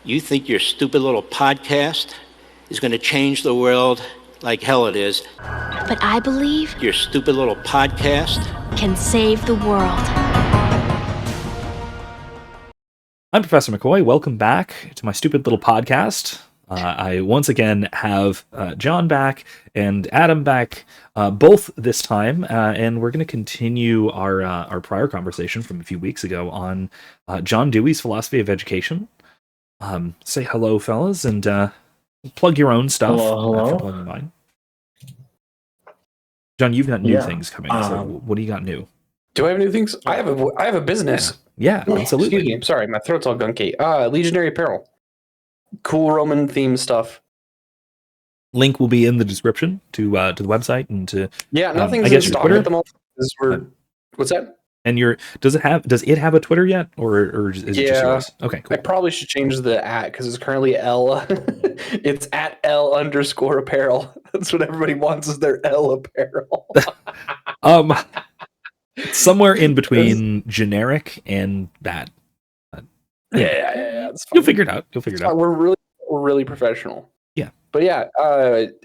You think your stupid little podcast is going to change the world like hell it is. But I believe Your stupid little podcast can save the world. I'm Professor McCoy. Welcome back to my stupid little podcast. I once again have John back and Adam back, both this time, and we're going to continue our prior conversation from a few weeks ago on John Dewey's philosophy of education. Say hello, fellas, and plug your own stuff. Hello. After plugging mine. John, you've got new things coming. So what do you got new? Do I have new things? I have a business. Yeah, absolutely. Excuse me. I'm sorry, my throat's all gunky. Legionary Apparel. Cool Roman themed stuff. Link will be in the description to the website and to nothing's I guess in your stock Twitter. at the moment. What's that? And does it have a Twitter yet, or is it just yours? Okay, cool. I probably should change the @ because it's currently L. It's at L_apparel. That's what everybody wants is their L apparel. Somewhere in between generic and that. Yeah. You'll figure it out. We're really professional. Yeah. But yeah,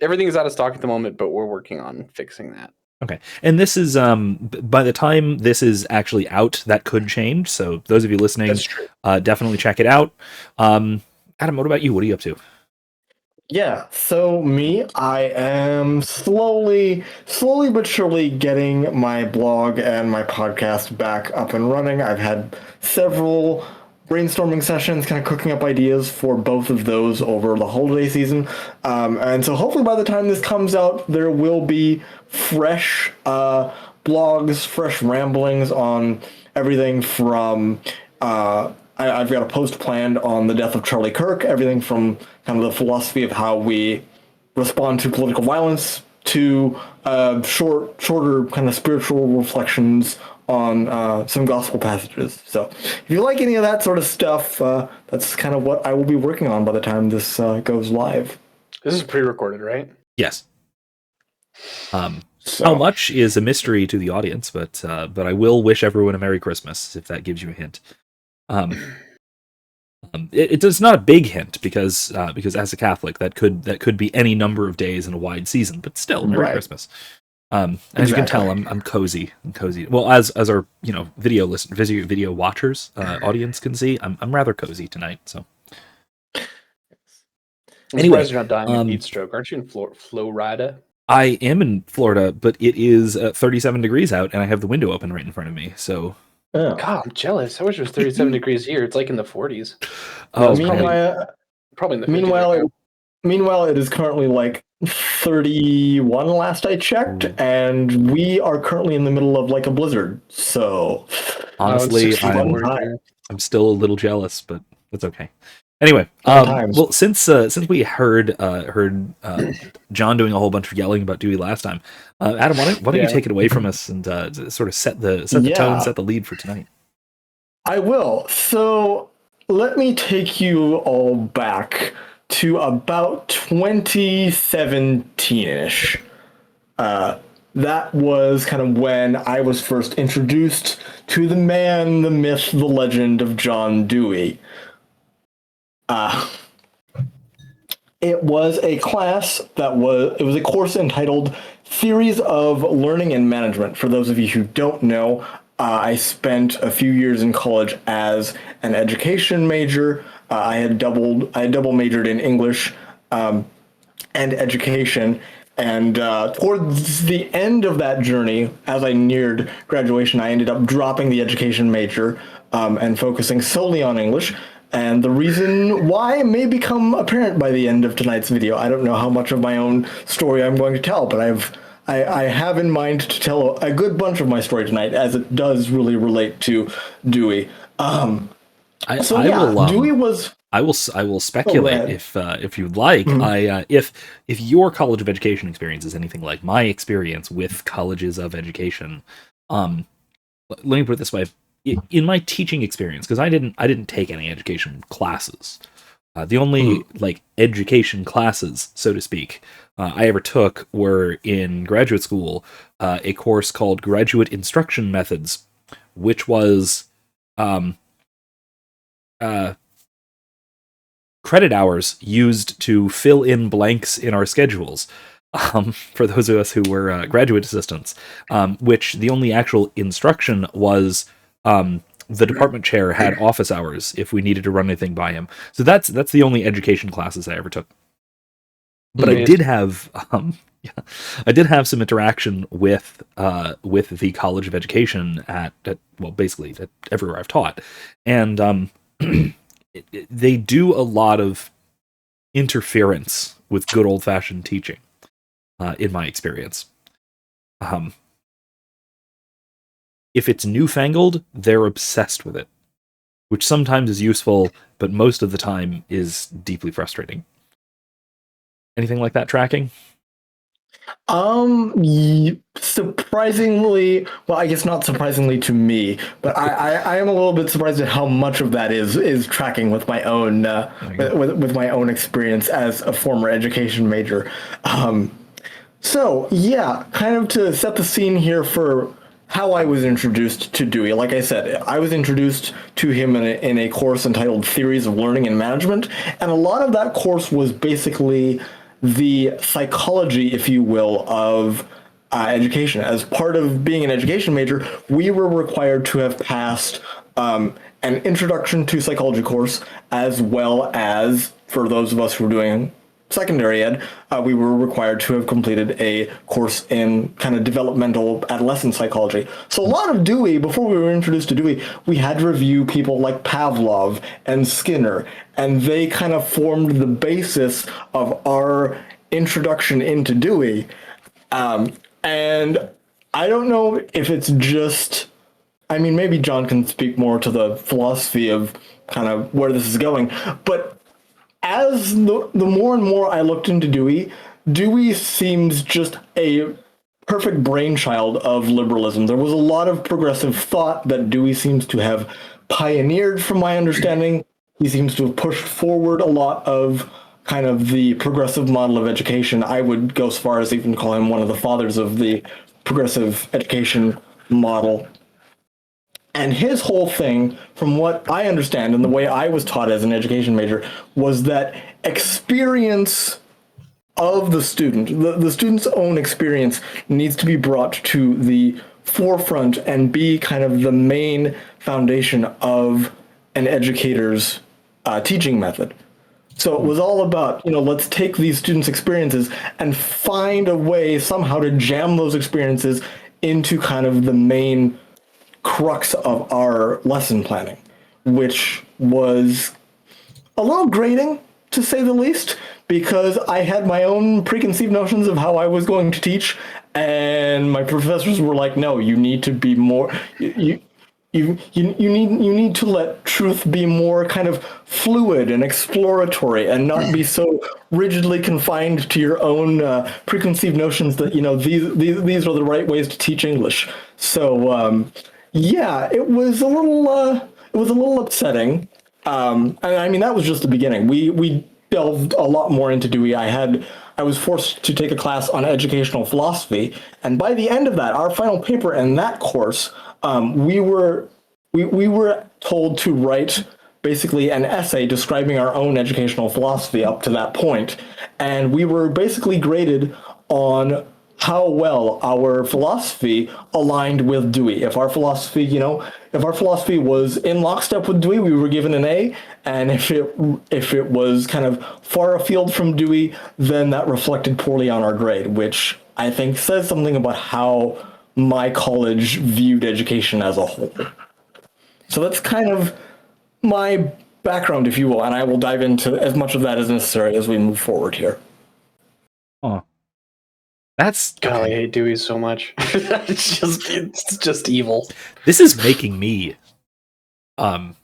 everything is out of stock at the moment, but we're working on fixing that. Okay. And this is by the time this is actually out, that could change. So those of you listening, definitely check it out. Adam, what about you? What are you up to? Yeah, so I am slowly but surely getting my blog and my podcast back up and running. I've had several brainstorming sessions, kind of cooking up ideas for both of those over the holiday season. And so hopefully by the time this comes out, there will be fresh blogs, fresh ramblings on everything from... I've got a post planned on the death of Charlie Kirk, everything from kind of the philosophy of how we respond to political violence to shorter kind of spiritual reflections on some gospel passages. So if you like any of that sort of stuff, that's kind of what I will be working on by the time this goes live. This is pre-recorded, right? Yes. How much is a mystery to the audience, but I will wish everyone a Merry Christmas, if that gives you a hint. It's not a big hint because as a Catholic that could be any number of days in a wide season, but still Merry Christmas. As you can tell, I'm cozy. Well, as our video watchers audience can see, I'm rather cozy tonight. So Anyway, you're not dying of heat stroke, aren't you in Florida? I am in Florida, but it is 37 degrees out, and I have the window open right in front of me. So. Oh. God, I'm jealous. I wish it was 37 degrees here. It's like in the 40s. Oh, probably in the 50s. Meanwhile, it is currently like 31 last I checked, and we are currently in the middle of like a blizzard. So honestly, I'm still a little jealous, but that's okay. Anyway, well, since we heard John doing a whole bunch of yelling about Dewey last time, Adam, why don't you take it away from us and sort of set the tone, set the lead for tonight? I will. So let me take you all back to about 2017-ish. That was kind of when I was first introduced to the man, the myth, the legend of John Dewey. It was a class it was a course entitled Theories of Learning and Management. For those of you who don't know, I spent a few years in college as an education major. I had double majored in English and education. And towards the end of that journey, as I neared graduation, I ended up dropping the education major and focusing solely on English. And the reason why may become apparent by the end of tonight's video. I don't know how much of my own story I'm going to tell, but I have in mind to tell a good bunch of my story tonight, as it does really relate to Dewey. Dewey was. I will speculate if you'd like. If your College of Education experience is anything like my experience with colleges of education, let me put it this way. In my teaching experience, because I didn't take any education classes. The only education classes, so to speak, I ever took were in graduate school, a course called Graduate Instruction Methods, which was credit hours used to fill in blanks in our schedules. For those of us who were graduate assistants, which the only actual instruction was the department chair had office hours if we needed to run anything by him. So that's the only education classes I ever took. But I did have some interaction with the College of Education at basically at everywhere I've taught, and they do a lot of interference with good old fashioned teaching. In my experience, if it's newfangled, they're obsessed with it, which sometimes is useful, but most of the time is deeply frustrating. Anything like that tracking? Surprisingly, well, I guess not surprisingly to me, but I am a little bit surprised at how much of that is tracking with my own with my own experience as a former education major. So, yeah, kind of to set the scene here for how I was introduced to Dewey. Like I said, I was introduced to him in a course entitled Theories of Learning and Management, and a lot of that course was basically the psychology, if you will, of education. As part of being an education major, we were required to have passed an introduction to psychology course, as well as, for those of us who were doing secondary ed, we were required to have completed a course in kind of developmental adolescent psychology. So a lot of Dewey, before we were introduced to Dewey, we had to review people like Pavlov and Skinner, and they kind of formed the basis of our introduction into Dewey. And I don't know if it's just, I mean, maybe John can speak more to the philosophy of kind of where this is going, but as the more and more I looked into Dewey, Dewey seems just a perfect brainchild of liberalism. There was a lot of progressive thought that Dewey seems to have pioneered, from my understanding. He seems to have pushed forward a lot of kind of the progressive model of education. I would go so far as even call him one of the fathers of the progressive education model. And his whole thing, from what I understand and the way I was taught as an education major, was that experience of the student, the student's own experience, needs to be brought to the forefront and be kind of the main foundation of an educator's teaching method. So it was all about, let's take these students' experiences and find a way somehow to jam those experiences into kind of the main crux of our lesson planning, which was a little grating, to say the least, because I had my own preconceived notions of how I was going to teach, and my professors were like, no, you need to be more, you need to let truth be more kind of fluid and exploratory and not be so rigidly confined to your own preconceived notions that, these are the right ways to teach English. So, yeah, it was a little upsetting. And I mean, that was just the beginning. We delved a lot more into Dewey. I was forced to take a class on educational philosophy, and by the end of that, our final paper in that course, we were told to write basically an essay describing our own educational philosophy up to that point, and we were basically graded on how well our philosophy aligned with Dewey. If our philosophy was in lockstep with Dewey, we were given an A, and if it was kind of far afield from Dewey, then that reflected poorly on our grade, which I think says something about how my college viewed education as a whole. So that's kind of my background, if you will, and I will dive into as much of that as necessary as we move forward here. Oh. That's God, I hate Dewey so much. it's just evil. This is making me this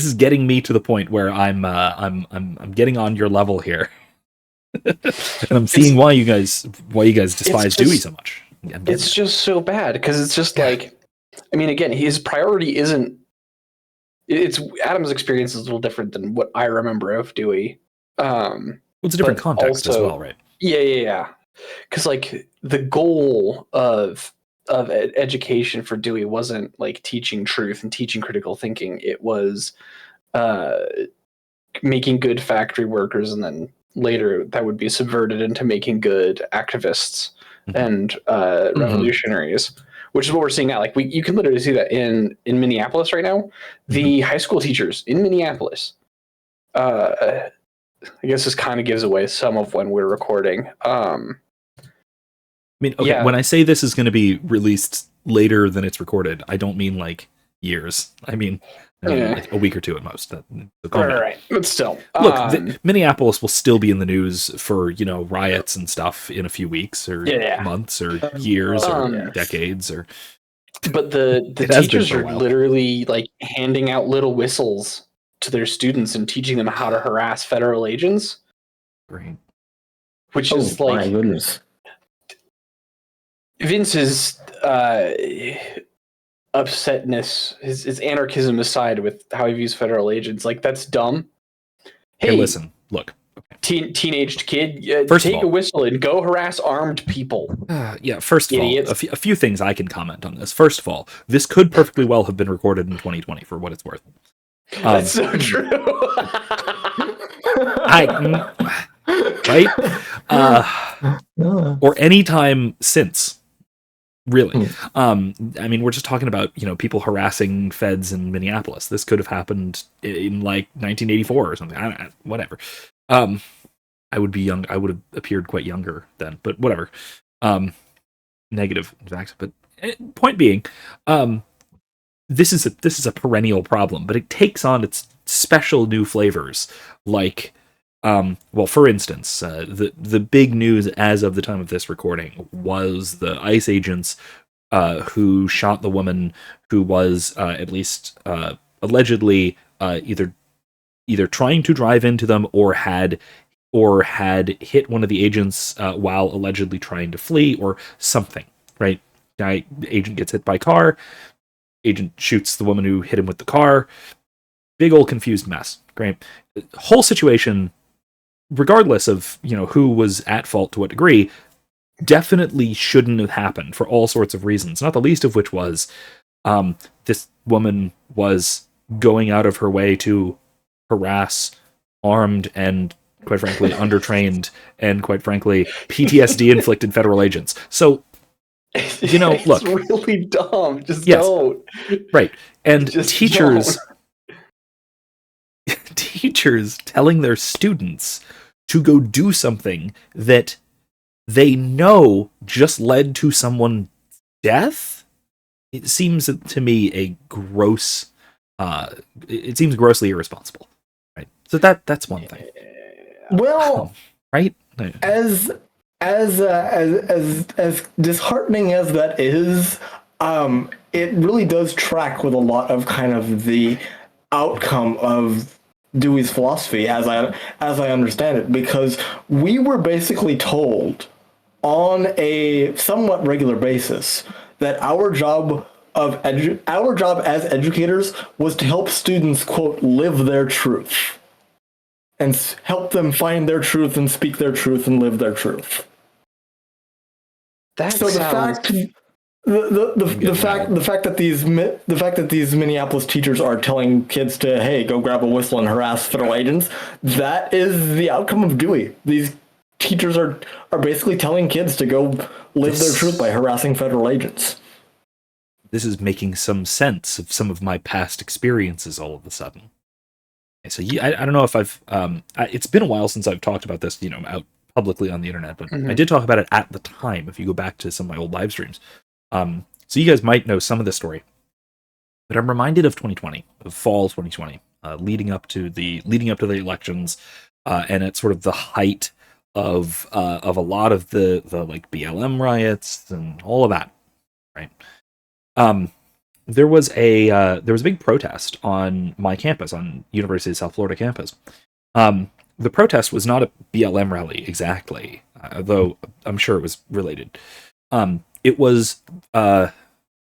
is getting me to the point where I'm getting on your level here. And I'm seeing why you guys despise Dewey so much. It's just so bad because it's just like, I mean, again, his priority isn't. It's Adam's experience is a little different than what I remember of Dewey. It's a different context also, as well, right? Yeah. Because like the goal of education for Dewey wasn't like teaching truth and teaching critical thinking. It was making good factory workers, and then later that would be subverted into making good activists and revolutionaries, which is what we're seeing now. Like you can literally see that in Minneapolis right now. The high school teachers in Minneapolis, I guess this kind of gives away some of when we're recording. I mean, okay, yeah. When I say this is going to be released later than it's recorded, I don't mean like years. I mean like a week or two at most. Right. But still, look, Minneapolis will still be in the news for riots and stuff in a few weeks or months or years or decades or. But the teachers are literally like handing out little whistles to their students and teaching them how to harass federal agents. Great. Which is like, my goodness. Vince's upsetness, his anarchism aside with how he views federal agents, like that's dumb. Hey, listen, look. Teenaged kid, first take a whistle and go harass armed people. First of all, a few things I can comment on this. First of all, this could perfectly well have been recorded in 2020 for what it's worth. That's so true. Right? Or any time since. Really. I mean, we're just talking about, people harassing feds in Minneapolis. This could have happened in like 1984 or something. Whatever. I would be young. I would have appeared quite younger then, but whatever. Negative, in fact. But point being, this is a perennial problem, but it takes on its special new flavors. Like, for instance, the big news as of the time of this recording was the ICE agents who shot the woman who was at least allegedly either trying to drive into them or had hit one of the agents while allegedly trying to flee or something. Right? Agent gets hit by car. Agent shoots the woman who hit him with the car. Big old confused mess. Great. Whole situation, regardless of who was at fault to what degree, definitely shouldn't have happened for all sorts of reasons, not the least of which was this woman was going out of her way to harass armed and, quite frankly, undertrained and, quite frankly, PTSD inflicted federal agents. So, look, it's really dumb. Just don't. Right. And just teachers telling their students to go do something that they know just led to someone's death, it seems to me a gross. It seems grossly irresponsible, right? So that's one thing. Well, right? As disheartening as that is, it really does track with a lot of kind of the outcome of Dewey's philosophy, as I understand it, because we were basically told on a somewhat regular basis that our job as educators was to help students, quote, live their truth, and help them find their truth and speak their truth and live their truth. The fact that these Minneapolis teachers are telling kids to, hey, go grab a whistle and harass federal agents, that is the outcome of Dewey. These teachers are basically telling kids to go live their truth by harassing federal agents. This is making some sense of some of my past experiences all of a sudden. So I don't know if I've it's been a while since I've talked about this, out publicly on the internet, but I did talk about it at the time. If you go back to some of my old live streams, so you guys might know some of this story, but I'm reminded of 2020, of fall 2020, leading up to the elections, and at sort of the height of a lot of the like BLM riots and all of that, right? There was a big protest on my campus, on University of South Florida campus. The protest was not a BLM rally exactly, though I'm sure it was related. It was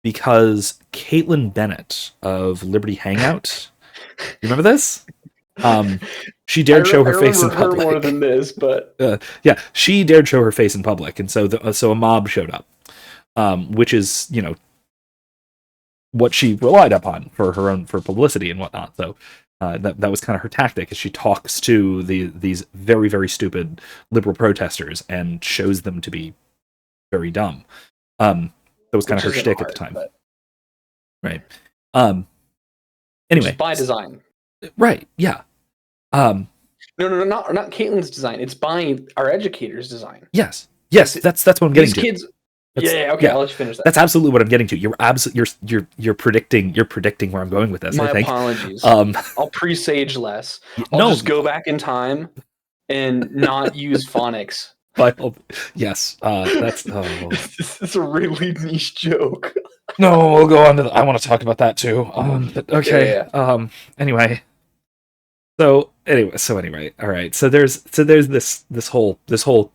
because Caitlin Bennett of Liberty Hangout, you remember this? She dared show her face in public. More than this, but yeah, she dared show her face in public, and so a mob showed up, which is what she relied upon for publicity and whatnot. So that was kind of her tactic, as she talks to these very, very stupid liberal protesters and shows them to be very dumb. That was kind of her shtick at the time. Right. Anyway. Just by design. Right, yeah. No, not Caitlin's design. It's by our educators' design. Yes, that's what I'm getting to. Kids. Okay, I'll let you finish that. That's absolutely what I'm getting to. You're predicting where I'm going with this. My I think. Apologies. I'll presage less. I'll just go back in time and not use phonics. Yes, that's. Oh. This is a really niche joke. No, we'll go on to. I want to talk about that too. But okay. Yeah. Anyway. So anyway, all right. So there's this whole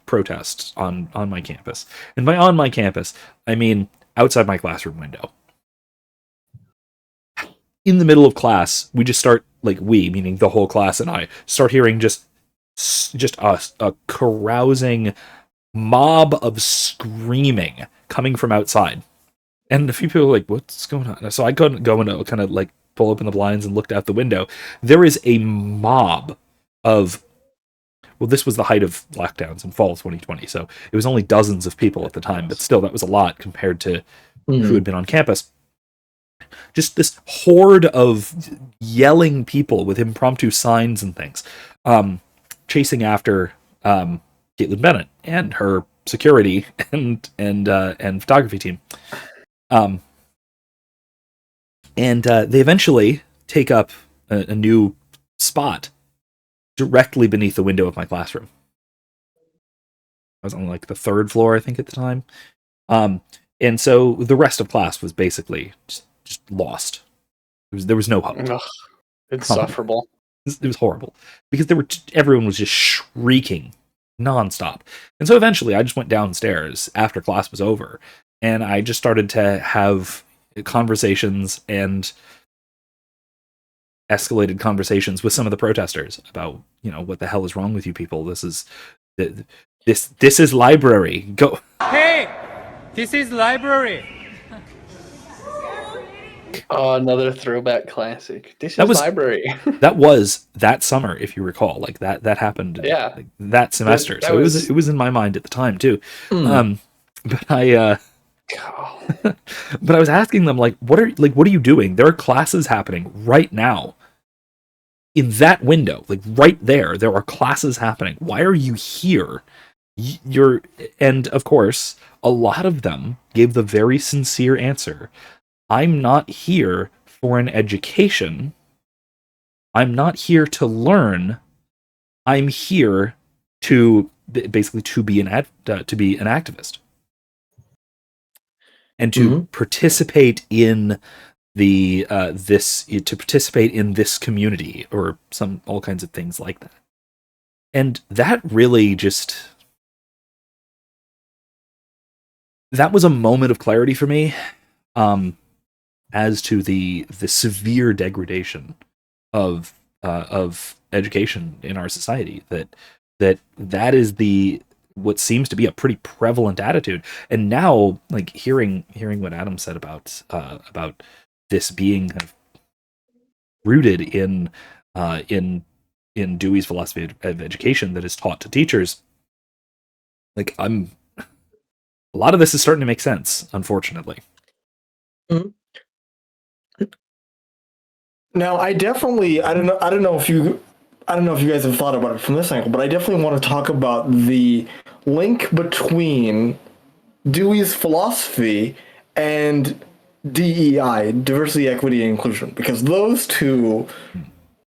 protest on my campus, and by on my campus, I mean outside my classroom window. In the middle of class, we just start, like, we, meaning the whole class and I, start hearing just a carousing mob of screaming coming from outside, and a few people are like, "What's going on?" So I couldn't go into kind of like pull open the blinds and looked out the window. There is a mob of, well, this was the height of lockdowns in fall of 2020, so it was only dozens of people at the time, but still, that was a lot compared to who had been on campus. Just this horde of yelling people with impromptu signs and things, chasing after Caitlin Bennett and her security and photography team. And they eventually take up a new spot directly beneath the window of my classroom. I was on like the third floor, I think, at the time. And so the rest of class was basically just lost. There was no hope. Ugh, it's insufferable. It was horrible because everyone was just shrieking nonstop. And so eventually I just went downstairs after class was over, and I just started to have conversations and escalated conversations with some of the protesters about, what the hell is wrong with you people? This is library. Go. Hey, this is library. Oh, another throwback classic. This is library. That was that summer, if you recall. Like that happened. Yeah. Like, that semester. So it was in my mind at the time too. But I. But I was asking them, like, what are you doing? There are classes happening right now. In that window, like right there are classes happening. Why are you here? And of course, a lot of them gave the very sincere answer. I'm not here for an education. I'm not here to learn. I'm here to basically to be an activist. And to participate in participate in this community, or all kinds of things like that. And that really that was a moment of clarity for me, as to the severe degradation of education in our society. That is what seems to be a pretty prevalent attitude. And now, like, hearing what Adam said about this being kind of rooted in Dewey's philosophy of education that is taught to teachers, like, a lot of this is starting to make sense, unfortunately. Now, I don't know if you guys have thought about it from this angle, but I definitely want to talk about the link between Dewey's philosophy and DEI, diversity, equity, and inclusion, because those two,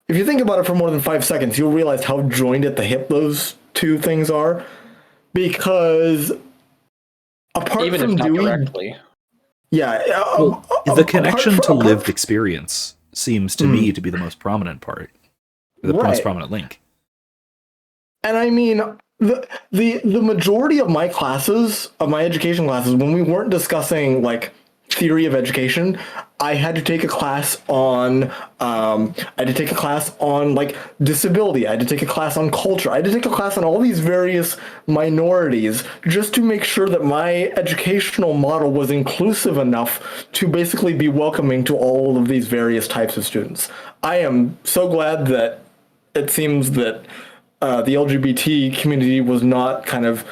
if you think about it for more than 5 seconds, you'll realize how joined at the hip those two things are. Because apart even from if not Dewey, directly, the connection to lived experience seems to me to be the most prominent part, the most prominent link. And I mean, the majority of my classes, of my education classes, when we weren't discussing like theory of education, I had to take a class on like disability. I had to take a class on culture. I had to take a class on all these various minorities just to make sure that my educational model was inclusive enough to basically be welcoming to all of these various types of students. I am so glad that it seems that the LGBT community was not kind of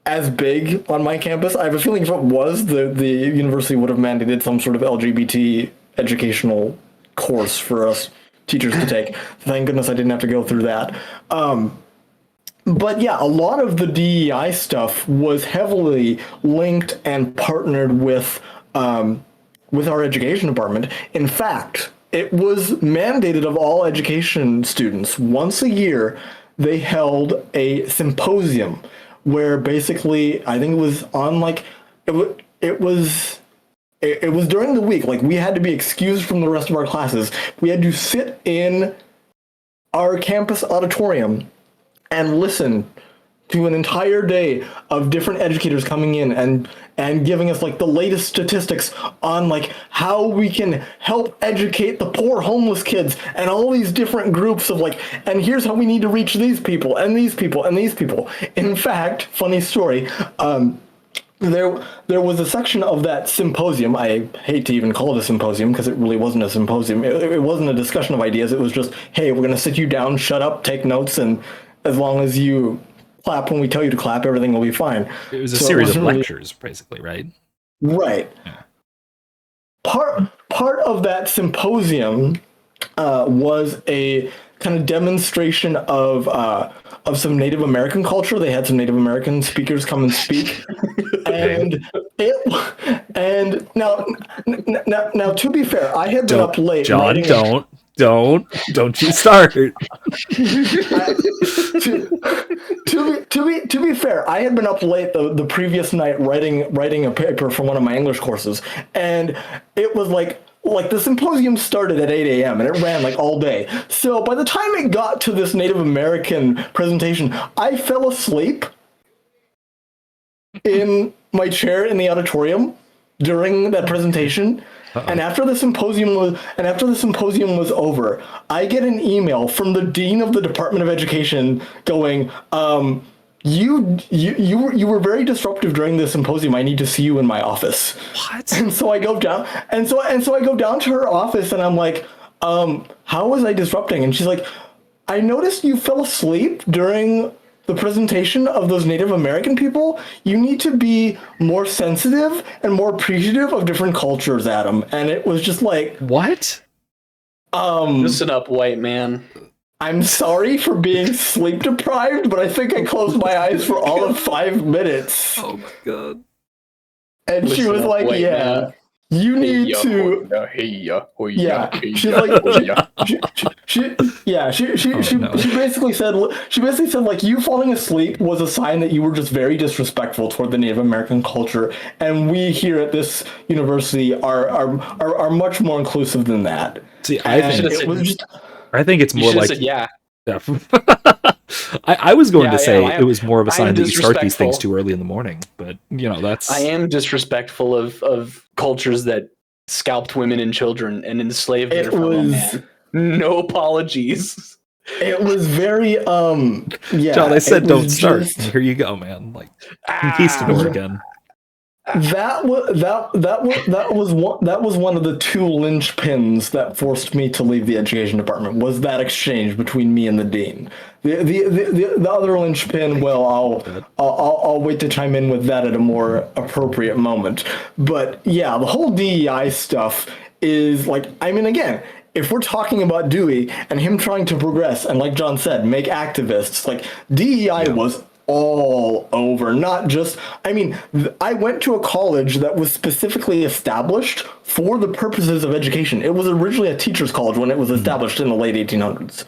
as big on my campus. I have a feeling if it was, the university would have mandated some sort of LGBT educational course for us teachers to take. Thank goodness I didn't have to go through that. But yeah, a lot of the DEI stuff was heavily linked and partnered with our education department. In fact, it was mandated of all education students. Once a year, they held a symposium where basically, I think it was on like, it was during the week. Like, we had to be excused from the rest of our classes. We had to sit in our campus auditorium and listen to an entire day of different educators coming in and giving us like the latest statistics on like how we can help educate the poor homeless kids and all these different groups of like, and here's how we need to reach these people and these people and these people. In fact, funny story, there was a section of that symposium. I hate to even call it a symposium because it really wasn't a symposium. It wasn't a discussion of ideas. It was just, hey, we're going to sit you down, shut up, take notes, and as long as you clap when we tell you to clap, everything will be fine. It was a series of lectures, basically, right? Right. Yeah. Part of that symposium was a kind of demonstration of some Native American culture. They had some Native American speakers come and speak, and now to be fair, I had been up late. John, don't you start. To be fair, I had been up late the previous night writing a paper for one of my English courses, and it was like the symposium started at 8 a.m. and it ran like all day. So by the time it got to this Native American presentation, I fell asleep in my chair in the auditorium during that presentation. And after the symposium was over, I get an email from the dean of the Department of Education going, you were very disruptive during the symposium. I need to see you in my office. What? And so I go down, and so I go down to her office, and I'm like, how was I disrupting? And she's like, I noticed you fell asleep during the presentation of those Native American people. You need to be more sensitive and more appreciative of different cultures, Adam. And it was just like, what? Listen up, white man. I'm sorry for being sleep deprived, but I think I closed my eyes for all of 5 minutes. Oh my god. And she was like, yeah, man. You need to. She's like, she basically said like, you falling asleep was a sign that you were just very disrespectful toward the Native American culture, and we here at this university are much more inclusive than that. See, I think it's more like, said, yeah. I was going to say it was more of a sign that you start these things too early in the morning, but that's. I am disrespectful of cultures that scalped women and children and enslaved their fellow man. No apologies. It was very John, I said don't start. Here you go, man. Like, conquistador again. That was one of the 2 linchpins that forced me to leave the education department. Was that exchange between me and the dean? The other linchpin, well, I'll wait to chime in with that at a more appropriate moment. But yeah, the whole DEI stuff is like, I mean, again, if we're talking about Dewey and him trying to progress and, like John said, make activists, like DEI was all over, not just, I mean, I went to a college that was specifically established for the purposes of education. It was originally a teacher's college when it was established in the late 1800s.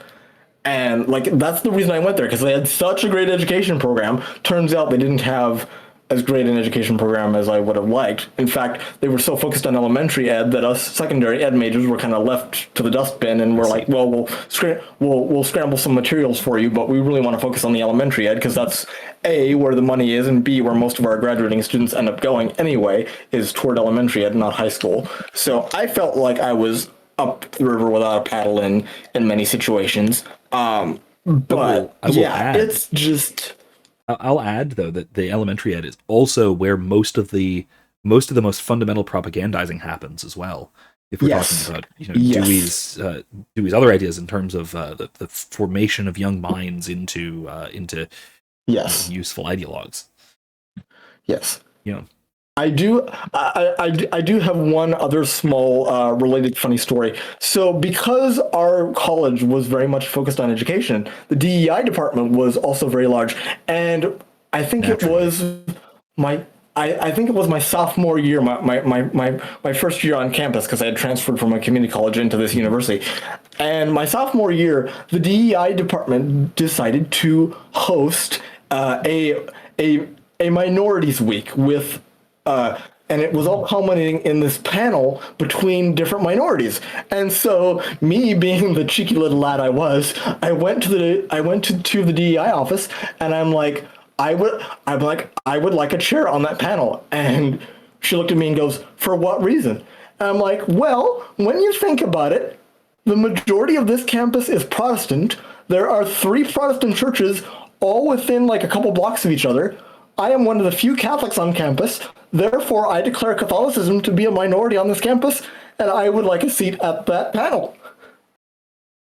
And like, that's the reason I went there, because they had such a great education program. Turns out they didn't have as great an education program as I would have liked. In fact, they were so focused on elementary ed that us secondary ed majors were kind of left to the dustbin, and we're like, well, we'll scramble some materials for you, but we really want to focus on the elementary ed because that's A, where the money is, and B, where most of our graduating students end up going anyway, is toward elementary ed, not high school. So I felt like I was up the river without a paddle in many situations. But I will add, it's just... I'll add though that the elementary ed is also where most of the most fundamental propagandizing happens as well. If we're talking about Dewey's other ideas in terms of the formation of young minds into useful ideologues. Yes. You know. I do have one other small related funny story. So because our college was very much focused on education, the DEI department was also very large. And I think it was my sophomore year, my first year on campus, because I had transferred from a community college into this university. And my sophomore year, the DEI department decided to host a minorities week with and it was all culminating in this panel between different minorities. And so, me being the cheeky little lad I was, I went to the DEI office, and I'm like, I would like a chair on that panel. And she looked at me and goes, "For what reason?" And I'm like, well, when you think about it, the majority of this campus is Protestant. There are 3 Protestant churches all within like a couple blocks of each other. I am one of the few Catholics on campus. Therefore, I declare Catholicism to be a minority on this campus, and I would like a seat at that panel.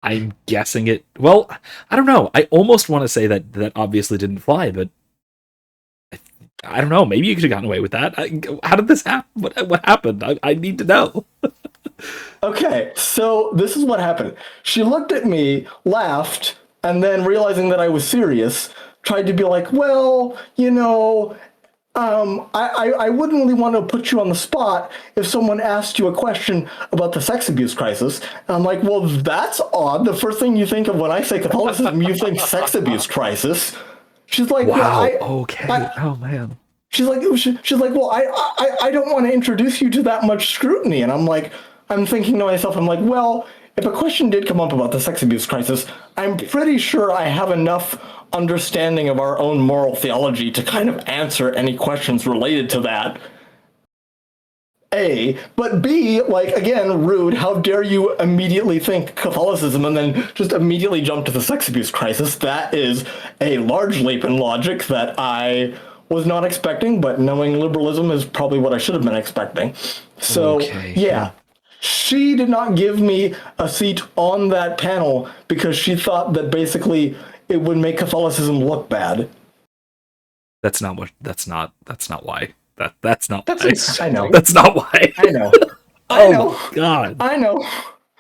I'm guessing it. Well, I don't know. I almost want to say that obviously didn't fly, but I don't know. Maybe you could have gotten away with that. How did this happen? What happened? I need to know. Okay, so this is what happened. She looked at me, laughed, and then realizing that I was serious, tried to be like, well, I wouldn't really want to put you on the spot if someone asked you a question about the sex abuse crisis. And I'm like, well, that's odd. The first thing you think of when I say Catholicism, you think sex abuse crisis. She's like, wow, well, oh man. She's like, well, I don't want to introduce you to that much scrutiny. And I'm thinking to myself, I'm like, well, if a question did come up about the sex abuse crisis, I'm pretty sure I have enough understanding of our own moral theology to kind of answer any questions related to that. A, but B, like, again, rude, how dare you immediately think Catholicism and then just immediately jump to the sex abuse crisis? That is a large leap in logic that I was not expecting, but knowing liberalism is probably what I should have been expecting. So, yeah. She did not give me a seat on that panel because she thought that basically it would make Catholicism look bad. That's not why. That's not why. I know. That's not why. I know. Oh God. I know.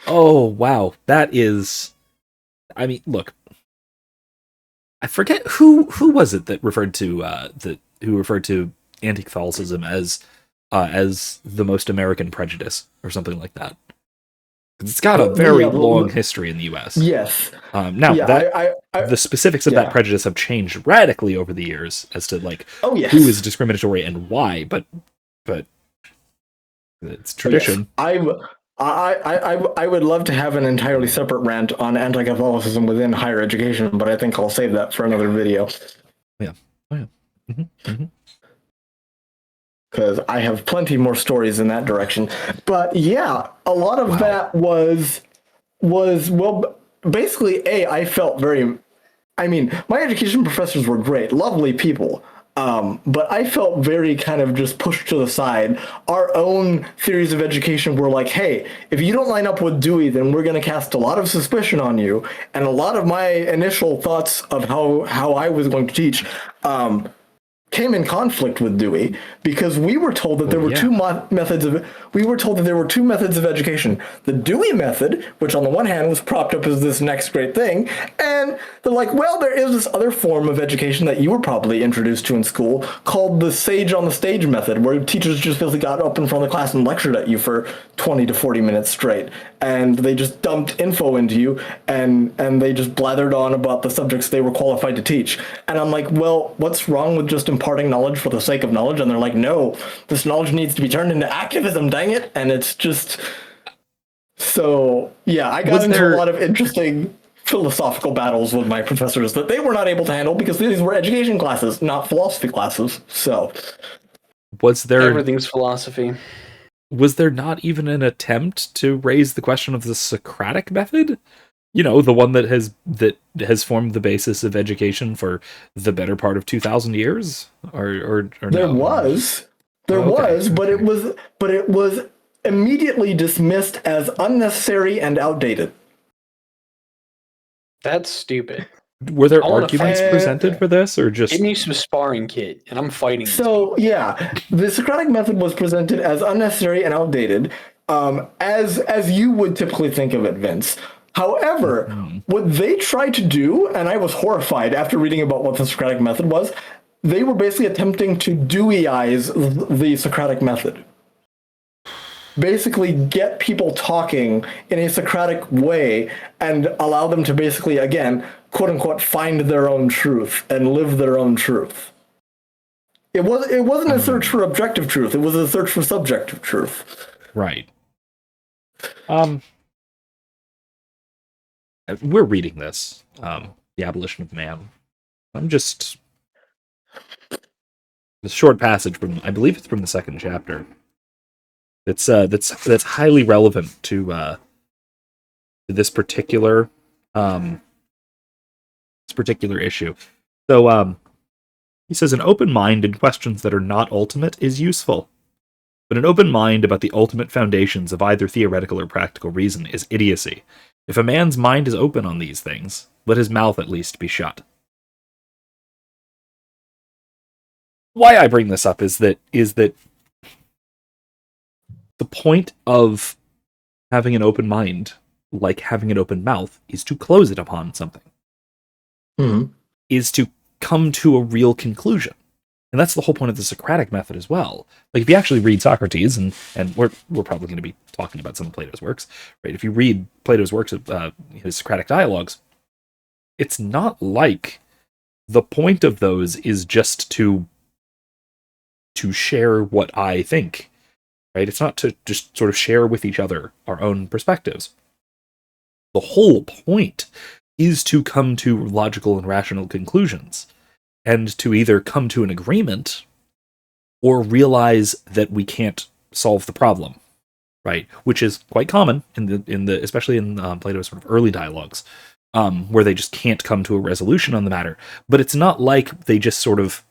Oh wow. That is. I mean, look. I forget who was it that referred to anti-Catholicism as the most American prejudice or something like that. It's got a very long history in the U.S. Yes. The specifics of that prejudice have changed radically over the years as to who is discriminatory and why. But it's tradition. Yes. I would love to have an entirely separate rant on anti-Catholicism within higher education, but I think I'll save that for another video. Yeah. Oh yeah. Mm-hmm. Mm-hmm. Because I have plenty more stories in that direction. But yeah, a lot of that was well, basically, I felt my education professors were great, lovely people. But I felt very kind of just pushed to the side. Our own theories of education were like, hey, if you don't line up with Dewey, then we're going to cast a lot of suspicion on you. And a lot of my initial thoughts of how I was going to teach came in conflict with Dewey because we were told that there were two methods of education. The Dewey method, which on the one hand was propped up as this next great thing, and they're like, well, there is this other form of education that you were probably introduced to in school called the sage on the stage method, where teachers just basically got up in front of the class and lectured at you for 20 to 40 minutes straight, and they just dumped info into you, and they just blathered on about the subjects they were qualified to teach. And I'm like, well, what's wrong with just imparting knowledge for the sake of knowledge, and they're like, no, this knowledge needs to be turned into activism, dang it. And it's just so, yeah, I got into a lot of interesting philosophical battles with my professors that they were not able to handle because these were education classes, not philosophy classes. So everything's philosophy. Was there not even an attempt to raise the question of the Socratic method? You know, the one that has formed the basis of education for the better part of 2,000 years, or there no? was, but it was immediately dismissed as unnecessary and outdated. That's stupid. Were there arguments presented for this, or just give me some sparring kit and I'm fighting? So yeah, the Socratic method was presented as unnecessary and outdated, as you would typically think of it, Vince. However, what they tried to do, and I was horrified after reading about what the Socratic method was, they were basically attempting to Dewey-ize the Socratic method. Basically get people talking in a Socratic way and allow them to basically, again, quote unquote, find their own truth and live their own truth. It wasn't a search for objective truth, it was a search for subjective truth. Right. We're reading this, The Abolition of Man. I'm just a short passage from, I believe it's from the second chapter. That's highly relevant to this particular issue. So he says, an open mind in questions that are not ultimate is useful, but an open mind about the ultimate foundations of either theoretical or practical reason is idiocy. If a man's mind is open on these things, let his mouth at least be shut. Why I bring this up is that the point of having an open mind, like having an open mouth, is to close it upon something. Is to come to a real conclusion. And that's the whole point of the Socratic method as well. Like, if you actually read Socrates, and we're probably going to be talking about some of Plato's works, right? If you read Plato's works, his Socratic dialogues, it's not like the point of those is just to share what I think, right? It's not to just sort of share with each other our own perspectives. The whole point is to come to logical and rational conclusions, and to either come to an agreement or realize that we can't solve the problem, right? Which is quite common in the especially in Plato's sort of early dialogues, where they just can't come to a resolution on the matter. But it's not like they just sort of,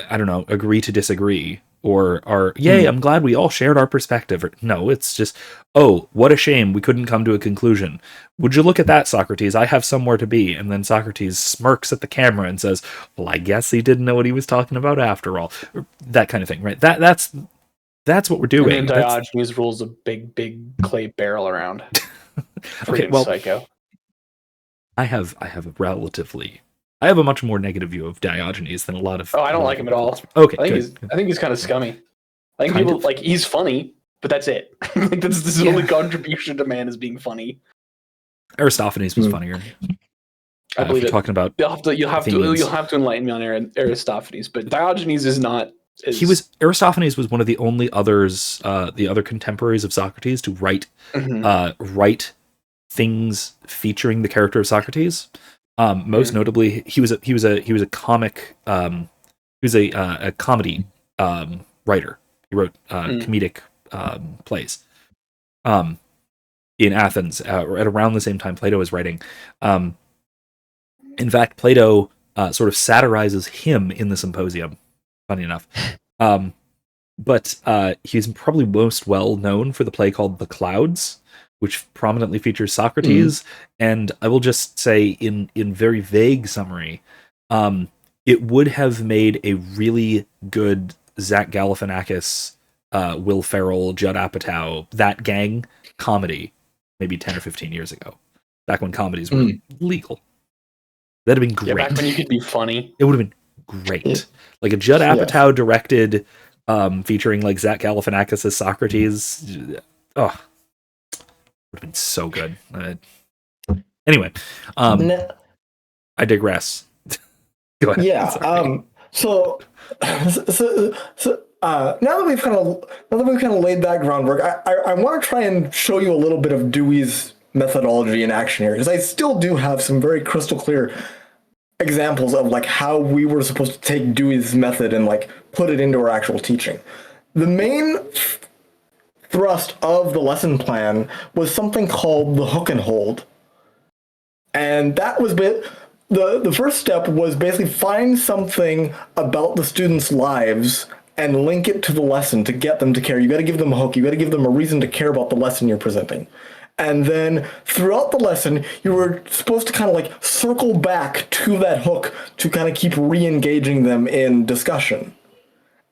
I don't know, agree to disagree, or are, yay, I'm glad we all shared our perspective. No, it's just, oh, what a shame we couldn't come to a conclusion. Would you look at that, Socrates? I have somewhere to be. And then Socrates smirks at the camera and says, well, I guess he didn't know what he was talking about after all. That kind of thing, right? That's what we're doing. And then Diogenes rolls a big clay barrel around. Okay, well, psycho. I have a much more negative view of Diogenes than a lot of. Oh, I don't like him at all. Okay, I think he's kind of scummy. I think people like, he's funny, but that's it. Like, that's his only contribution to man is being funny. Aristophanes was funnier. I believe it. Talking about you'll have to enlighten me on Aristophanes, but Diogenes is not. Aristophanes was one of the only others, the other contemporaries of Socrates to write things featuring the character of Socrates. Most notably, he was a comic. He was a comedy writer. He wrote comedic plays. In Athens, at around the same time Plato was writing. In fact, Plato sort of satirizes him in the Symposium. Funny enough, but he's probably most well known for the play called The Clouds, which prominently features Socrates. And I will just say, in very vague summary, it would have made a really good Zach Galifianakis, Will Ferrell, Judd Apatow, that gang comedy, maybe 10 or 15 years ago, back when comedies were legal. That'd have been great. Yeah, back when you could be funny. It would have been great. Like a Judd Apatow directed, featuring like Zach Galifianakis as Socrates. Oh, would have been so good. Anyway, I digress. Go ahead. Yeah. Sorry. So, now that we've kind of laid that groundwork, I want to try and show you a little bit of Dewey's methodology in action here, because I still do have some very crystal clear examples of like how we were supposed to take Dewey's method and like put it into our actual teaching. The main thrust of the lesson plan was something called the hook and hold, and that was the first step was basically find something about the students' lives and link it to the lesson to get them to care. You got to give them a hook. You got to give them a reason to care about the lesson you're presenting. And then throughout the lesson, you were supposed to kind of like circle back to that hook to kind of keep re-engaging them in discussion.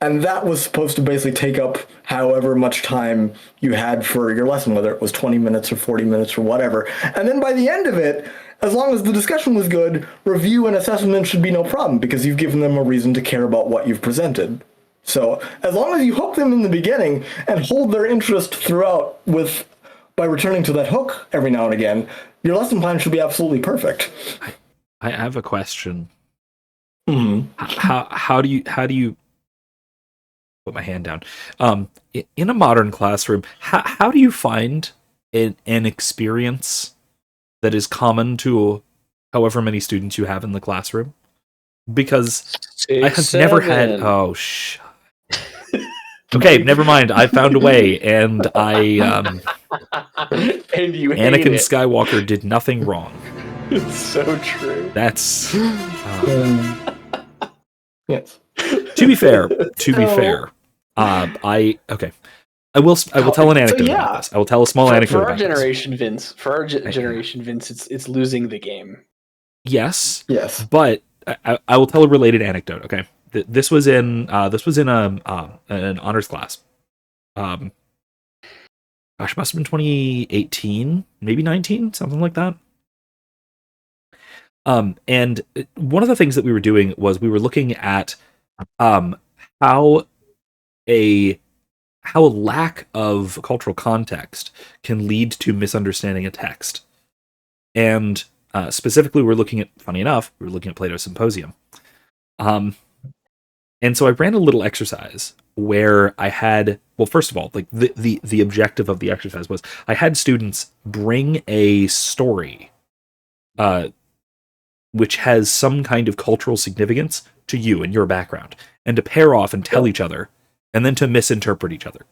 And that was supposed to basically take up however much time you had for your lesson, whether it was 20 minutes or 40 minutes or whatever. And then by the end of it, as long as the discussion was good, review and assessment should be no problem because you've given them a reason to care about what you've presented. So as long as you hook them in the beginning and hold their interest throughout by returning to that hook every now and again, your lesson plan should be absolutely perfect. I have a question. Mm-hmm. How do you put my hand down? In a modern classroom, how do you find an experience that is common to however many students you have in the classroom? Because I have never had. Okay, never mind. I found a way, and And you hate Anakin it. Skywalker did nothing wrong. It's so true. That's Yes. to be fair. I will tell an anecdote about this. I will tell a small anecdote For our about this. generation, Vince. For our generation, Vince, it's losing the game. Yes, But I will tell a related anecdote. Okay, this was in an honors class. Gosh, it must have been 2018, maybe 19, something like that. And one of the things that we were doing was we were looking at how a lack of cultural context can lead to misunderstanding a text. And specifically, we're looking at Plato's Symposium. And so I ran a little exercise where I had, well, first of all, like the objective of the exercise was I had students bring a story which has some kind of cultural significance to you and your background, and to pair off and tell each other, and then to misinterpret each other,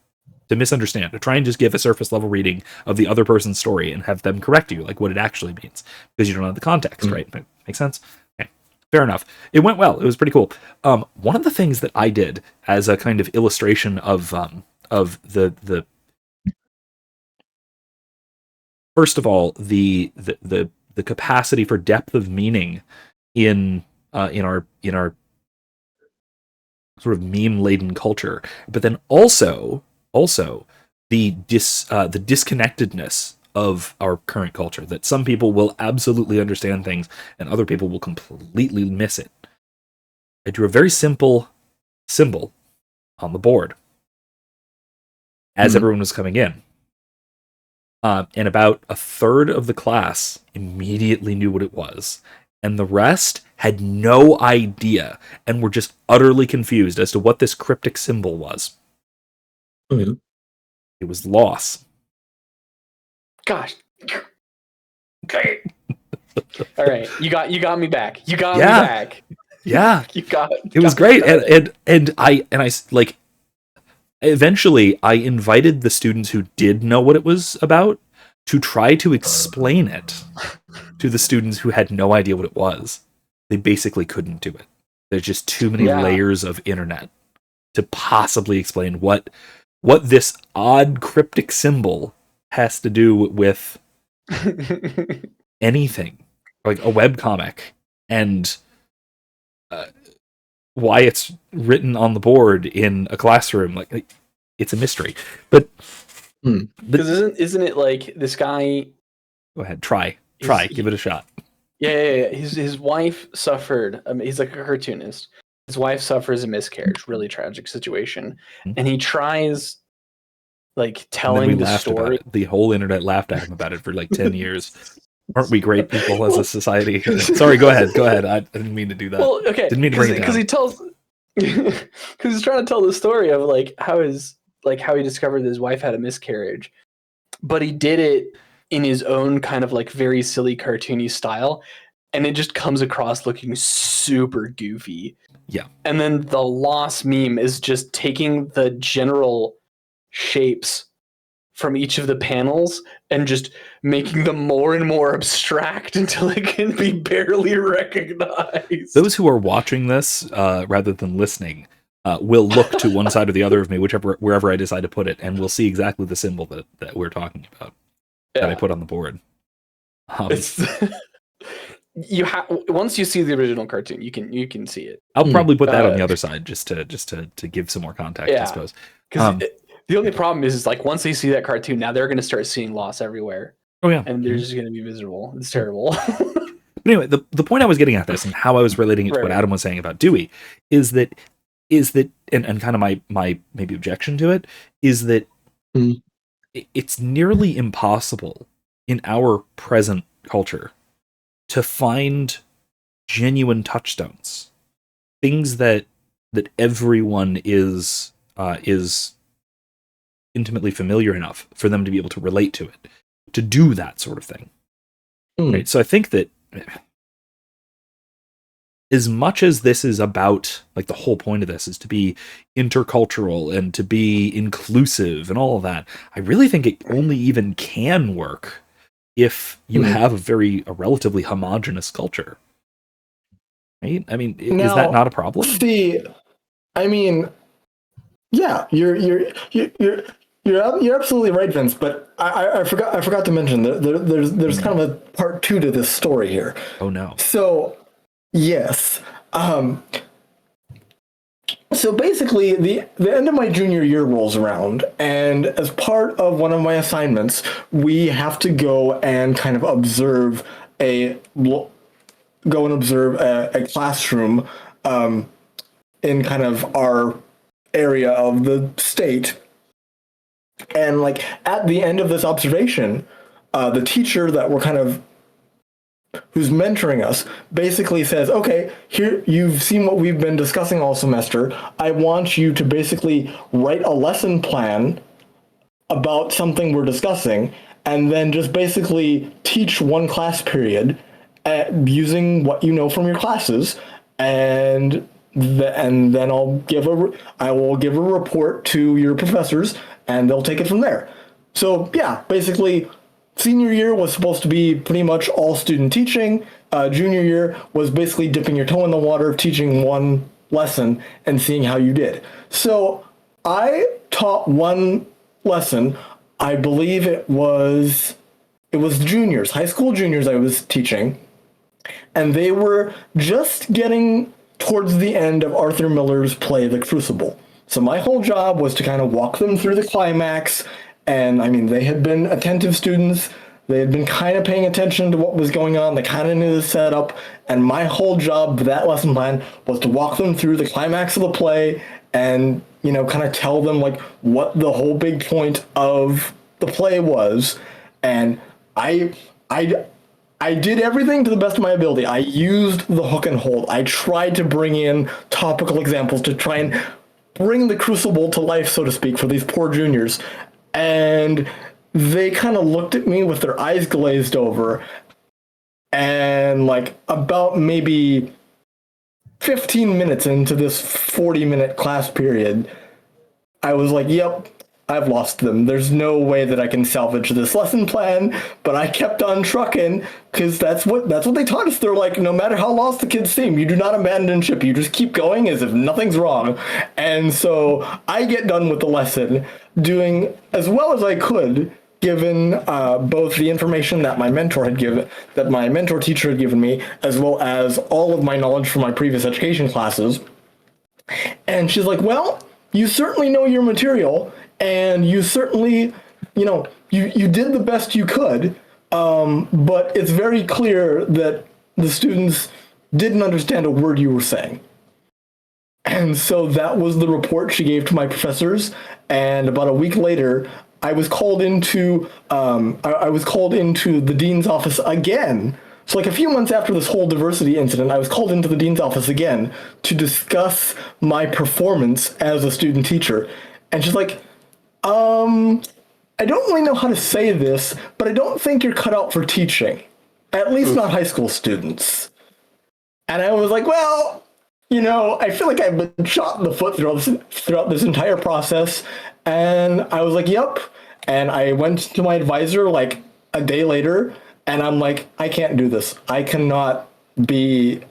to misunderstand, to try and just give a surface level reading of the other person's story and have them correct you, like what it actually means, because you don't have the context, right? Makes sense? Okay, fair enough. It went well. It was pretty cool. One of the things that I did as a kind of illustration of the first of all, the capacity for depth of meaning in our sort of meme-laden culture, but then also the disconnectedness of our current culture, that some people will absolutely understand things and other people will completely miss it. I drew a very simple symbol on the board as everyone was coming in. And about a third of the class immediately knew what it was. And the rest had no idea and were just utterly confused as to what this cryptic symbol was. Mhm. It was loss. Gosh. Okay. All right, you got me back. You got me back. Yeah, It was great, and I like. Eventually, I invited the students who did know what it was about to try to explain it to the students who had no idea what it was. They basically couldn't do it. There's just too many layers of internet to possibly explain what this odd cryptic symbol has to do with anything, like a webcomic, and why it's written on the board in a classroom. Like it's a mystery. But because isn't it like this guy? Go ahead, try, give it a shot. Yeah. His wife suffered. He's like a cartoonist. His wife suffers a miscarriage, really tragic situation, and he tries like telling the story. The whole internet laughed at him about it for like 10 years. Aren't we great people as a society? Sorry, go ahead. I didn't mean to do that. Well, okay, Didn't mean to bring it down. because he tells, because he's trying to tell the story of how he discovered his wife had a miscarriage, but he did it in his own kind of very silly cartoony style, and it just comes across looking super goofy. Yeah. And then the loss meme is just taking the general shapes from each of the panels and just making them more and more abstract until it can be barely recognized. Those who are watching this rather than listening will look to one side or the other of me, wherever I decide to put it, and we'll see exactly the symbol that we're talking about that I put on the board. Once you see the original cartoon, you can see it. I'll probably put that on the other side just to give some more context, I suppose. Because the only problem is once they see that cartoon, now they're going to start seeing loss everywhere. Oh yeah, and they're just going to be miserable. It's terrible. But anyway, the point I was getting at this and how I was relating it to what Adam was saying about Dewey is that and kind of my maybe objection to it is that it's nearly impossible in our present culture to find genuine touchstones, things that everyone is intimately familiar enough for them to be able to relate to it, to do that sort of thing. Right? So I think that as much as this is about, the whole point of this is to be intercultural and to be inclusive and all of that, I really think it only even can work if you have a relatively homogenous culture. Right? I mean, is that not a problem? See, I mean, yeah, you're absolutely right, Vince. But I forgot to mention that there's kind of a part 2 to this story here. Oh no! So yes, so basically the end of my junior year rolls around, and as part of one of my assignments, we have to go and kind of observe a classroom in kind of our area of the state. And at the end of this observation, the teacher that who's mentoring us basically says, okay, here, you've seen what we've been discussing all semester. I want you to basically write a lesson plan about something we're discussing, and then just basically teach one class period using what you know from your classes, and then I will give a report to your professors, and they'll take it from there. So yeah, basically, senior year was supposed to be pretty much all student teaching. Junior year was basically dipping your toe in the water, teaching one lesson, and seeing how you did. So I taught one lesson. I believe it was juniors, high school juniors I was teaching, and they were just getting towards the end of Arthur Miller's play, The Crucible. So my whole job was to kind of walk them through the climax. And I mean, they had been attentive students. They had been kind of paying attention to what was going on. They kind of knew the setup. And my whole job for that lesson plan was to walk them through the climax of the play and, kind of tell them what the whole big point of the play was. And I did everything to the best of my ability. I used the hook and hold. I tried to bring in topical examples to try and bring the Crucible to life, so to speak, for these poor juniors. And they kind of looked at me with their eyes glazed over, and about maybe 15 minutes into this 40-minute class period, I was like, yep, I've lost them. There's no way that I can salvage this lesson plan, but I kept on trucking because that's what they taught us. They're like, no matter how lost the kids seem, you do not abandon ship. You just keep going as if nothing's wrong. And so I get done with the lesson doing as well as I could, given both the information that my mentor teacher had given me, as well as all of my knowledge from my previous education classes. And she's like, well, you certainly know your material, and you certainly, you did the best you could, but it's very clear that the students didn't understand a word you were saying. And so that was the report she gave to my professors, and about a week later, I was called into I was called into the dean's office again. So like a few months after this whole diversity incident, I was called into the dean's office again to discuss my performance as a student teacher. And she's like, I don't really know how to say this, but I don't think you're cut out for teaching. At least not high school students. And I was like, well, I feel like I've been shot in the foot throughout this entire process. And I was like, yep. And I went to my advisor like a day later, and I'm like, I can't do this. I cannot be...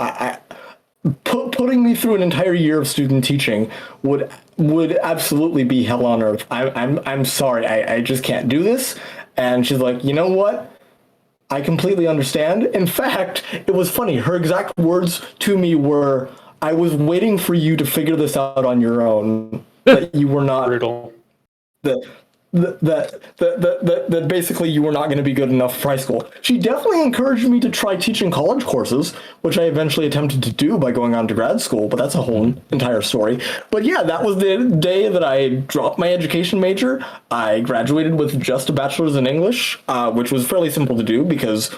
Putting me through an entire year of student teaching would absolutely be hell on earth. I'm sorry, I just can't do this. And she's like, you know what? I completely understand. In fact, it was funny. Her exact words to me were, I was waiting for you to figure this out on your own. That you were not Brutal. That basically you were not going to be good enough for high school. She definitely encouraged me to try teaching college courses, which I eventually attempted to do by going on to grad school, but that's a whole entire story. But yeah, that was the day that I dropped my education major. I graduated with just a bachelor's in English, which was fairly simple to do because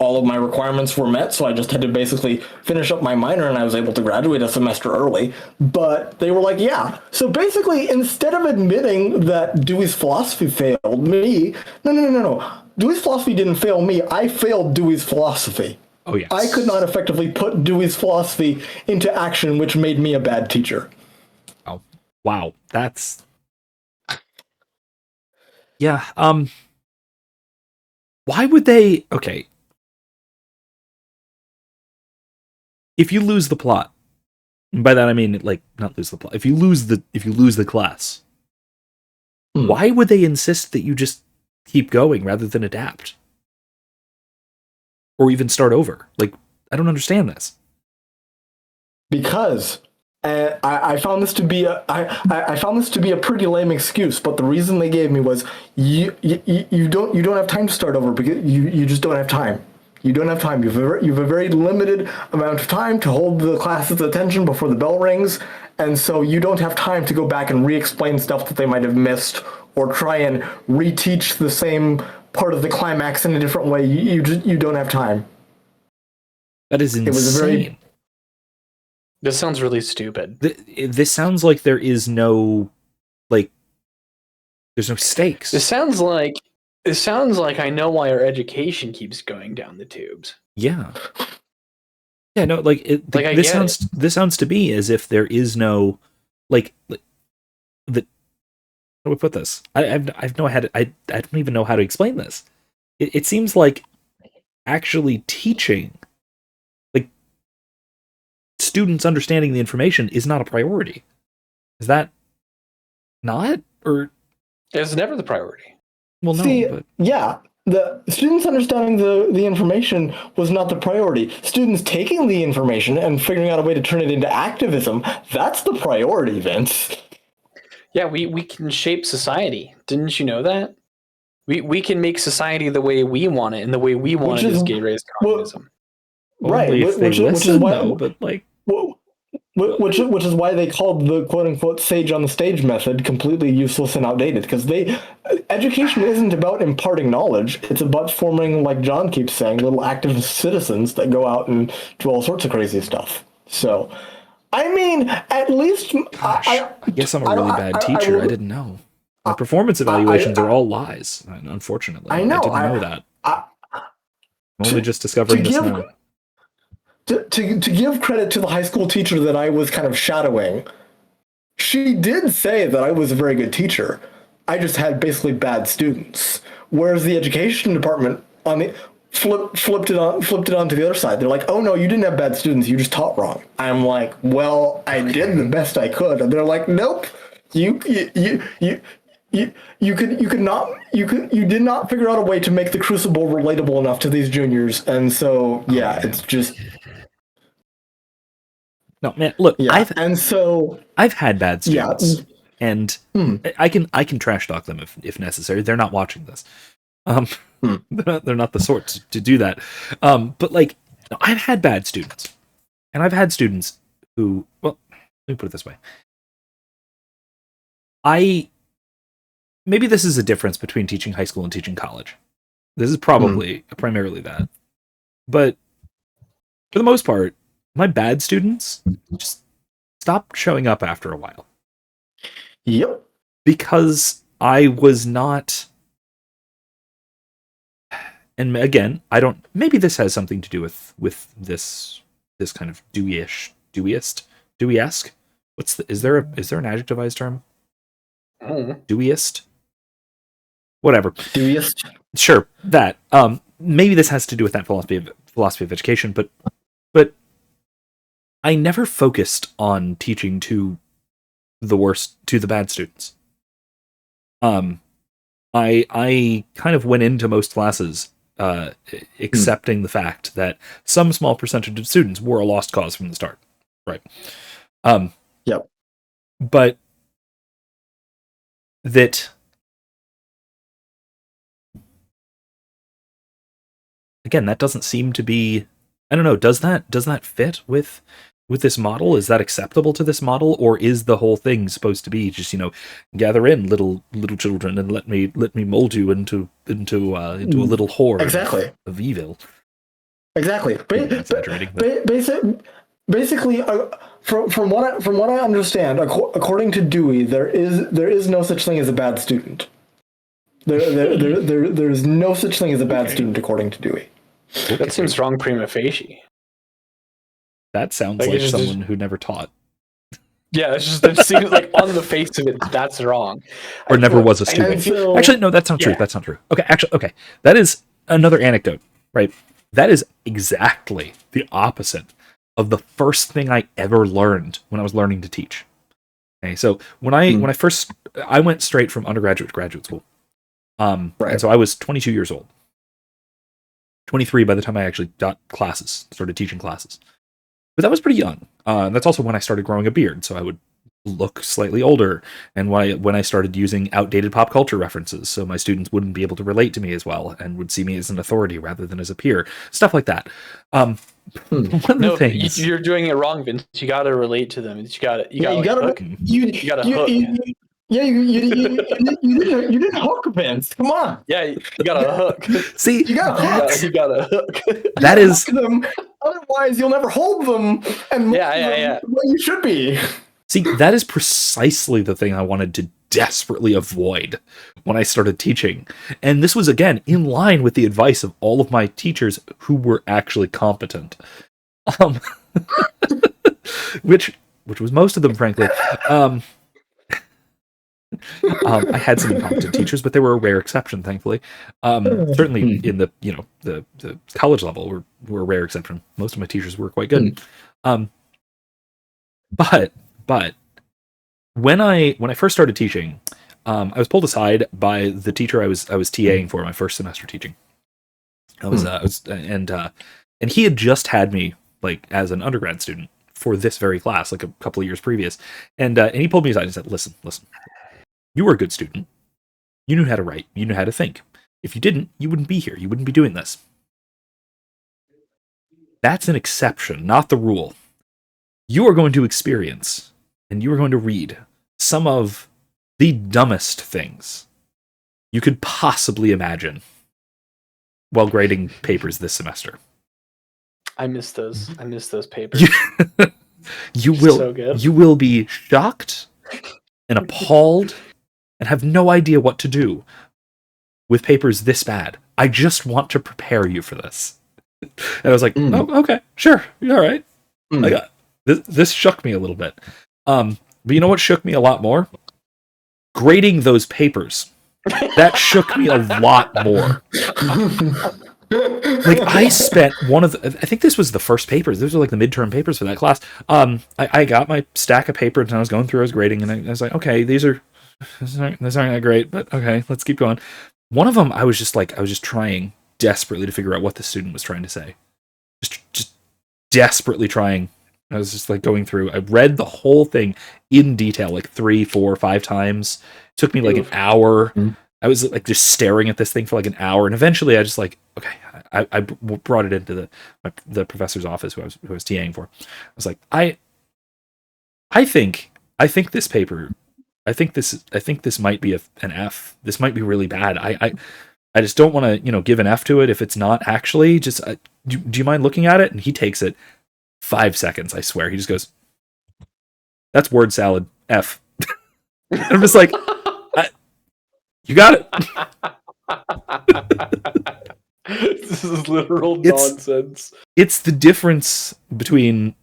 all of my requirements were met, so I just had to basically finish up my minor and I was able to graduate a semester early. But they were like, yeah. So basically, instead of admitting that Dewey's philosophy failed me, no. Dewey's philosophy didn't fail me. I failed Dewey's philosophy. Oh, yes. I could not effectively put Dewey's philosophy into action, which made me a bad teacher. Oh, wow. That's... Yeah, why would they... Okay. If you lose the plot, and by that I mean like not lose the plot. If you lose the class, why would they insist that you just keep going rather than adapt, or even start over? Like, I don't understand this. Because I found this to be I found this to be a pretty lame excuse. But the reason they gave me was you don't have time to start over because you just don't have time. You don't have time. You have a very limited amount of time to hold the class's attention before the bell rings, and so you don't have time to go back and re-explain stuff that they might have missed, or try and reteach the same part of the climax in a different way. You don't have time. That is insane. It was a very... This sounds really stupid. This sounds like there is no, like, there's no stakes. This sounds like I know why our education keeps going down the tubes. Yeah. Yeah, no, like this sounds to me as if there is no like the how do we put this? I don't even know how to explain this. It seems like actually teaching, like, students understanding the information is not a priority. Is that not? Or it's never the priority. Well, no. See, but... yeah, the students understanding the information was not the priority. Students taking the information and figuring out a way to turn it into activism, that's the priority, Vince. Yeah, we can shape society. Didn't you know that? We can make society the way we want it, and the way we want it is gay-raised communism. Right, which is why, but like... Which is why they called the quote-unquote sage on the stage method completely useless and outdated, because education isn't about imparting knowledge, it's about forming, like John keeps saying, little active citizens that go out and do all sorts of crazy stuff. So, I mean, at least... Gosh, I guess I'm a really bad teacher. I didn't know. My performance evaluations are all lies, unfortunately. I know. I didn't know that. I'm only just discovering this now. To give credit to the high school teacher that I was kind of shadowing, she did say that I was a very good teacher. I just had basically bad students. Whereas the education department flipped it onto the other side. They're like, "Oh no, you didn't have bad students. You just taught wrong." I'm like, "Well, I did the best I could." And they're like, "Nope, you did not figure out a way to make the Crucible relatable enough to these juniors." And so yeah, it's just. No, man, look, yeah, I've had bad students, and I can trash talk them if necessary. They're not watching this. They're not the sort to do that. But like, no, I've had bad students, and I've had students who, well, let me put it this way. maybe this is a difference between teaching high school and teaching college. This is probably primarily that. But for the most part, my bad students just stopped showing up after a while. Yep. Because I was not... And again, I don't... Maybe this has something to do with this kind of Dewey-esque? Is there an adjectivized term? Deweyist? Whatever. Deweyist? Sure, that. Maybe this has to do with that philosophy of education, but I never focused on teaching to the bad students. I kind of went into most classes accepting the fact that some small percentage of students were a lost cause from the start. Right. Yep. But that, again, that doesn't seem to be, I don't know, does that fit with this model? Is that acceptable to this model, or is the whole thing supposed to be just, gather in little children and let me mold you into a little horde of evil? Exactly. Exaggerating, but... Basically, from what I understand, according to Dewey, there is no such thing as a bad student. There's no such thing as a bad student according to Dewey. Okay. That seems wrong prima facie. That sounds like someone who never taught. Yeah, it seems like on the face of it, that's wrong. Or never was a student. Actually, no, that's not true. That's not true. Okay. That is another anecdote, right? That is exactly the opposite of the first thing I ever learned when I was learning to teach. Okay, so when I went straight from undergraduate to graduate school. And so I was 22 years old. 23 by the time I actually started teaching classes. But that was pretty young. That's also when I started growing a beard, so I would look slightly older, and when I started using outdated pop culture references, so my students wouldn't be able to relate to me as well and would see me as an authority rather than as a peer. Stuff like that. One of the things... You're doing it wrong, Vince. You got to relate to them. You got to hook. You got to hook. Yeah, you didn't hook, Vince. Come on. Yeah, you got to hook. See, you got to hook. You got to hook. That is them. Otherwise, you'll never hold them and yeah. What you should be. See, that is precisely the thing I wanted to desperately avoid when I started teaching. And this was, again, in line with the advice of all of my teachers who were actually competent. Which was most of them, frankly. I had some incompetent teachers, but they were a rare exception, thankfully. Certainly in the college level were a rare exception. Most of my teachers were quite good. But when I first started teaching, I was pulled aside by the teacher I was TAing for my first semester teaching. And he had just had me like as an undergrad student for this very class, like a couple of years previous. And he pulled me aside and said, "Listen, you were a good student. You knew how to write. You knew how to think. If you didn't, you wouldn't be here. You wouldn't be doing this. That's an exception, not the rule. You are going to experience, and you are going to read some of the dumbest things you could possibly imagine while grading papers this semester." I miss those papers. You will So good. You will be shocked and appalled and have no idea what to do with papers this bad. I just want to prepare you for this. And I was like, "Oh, okay, sure, all right." I got this shook me a little bit. But you know what shook me a lot more? Grading those papers. That shook me a lot more. Like, I spent I think this was the first papers. These were like the midterm papers for that class. I got my stack of papers and I was going through, I was grading, and I was like, okay, these aren't that great, but okay, let's keep going. One of them, I was just trying desperately to figure out what the student was trying to say. Just desperately trying. I was just like going through. I read the whole thing in detail, like 3, 4, 5 times. It took me like an hour. I was like just staring at this thing for like an hour, and eventually I just like, okay, I brought it into the professor's office who I was TAing for. I was like, I think this paper, I think this might be an F. This might be really bad. I just don't want to, give an F to it if it's not actually. Just do you mind looking at it? And he takes it 5 seconds. I swear, he just goes, "That's word salad. F." I'm just like, you got it. This is literal nonsense. It's the difference between.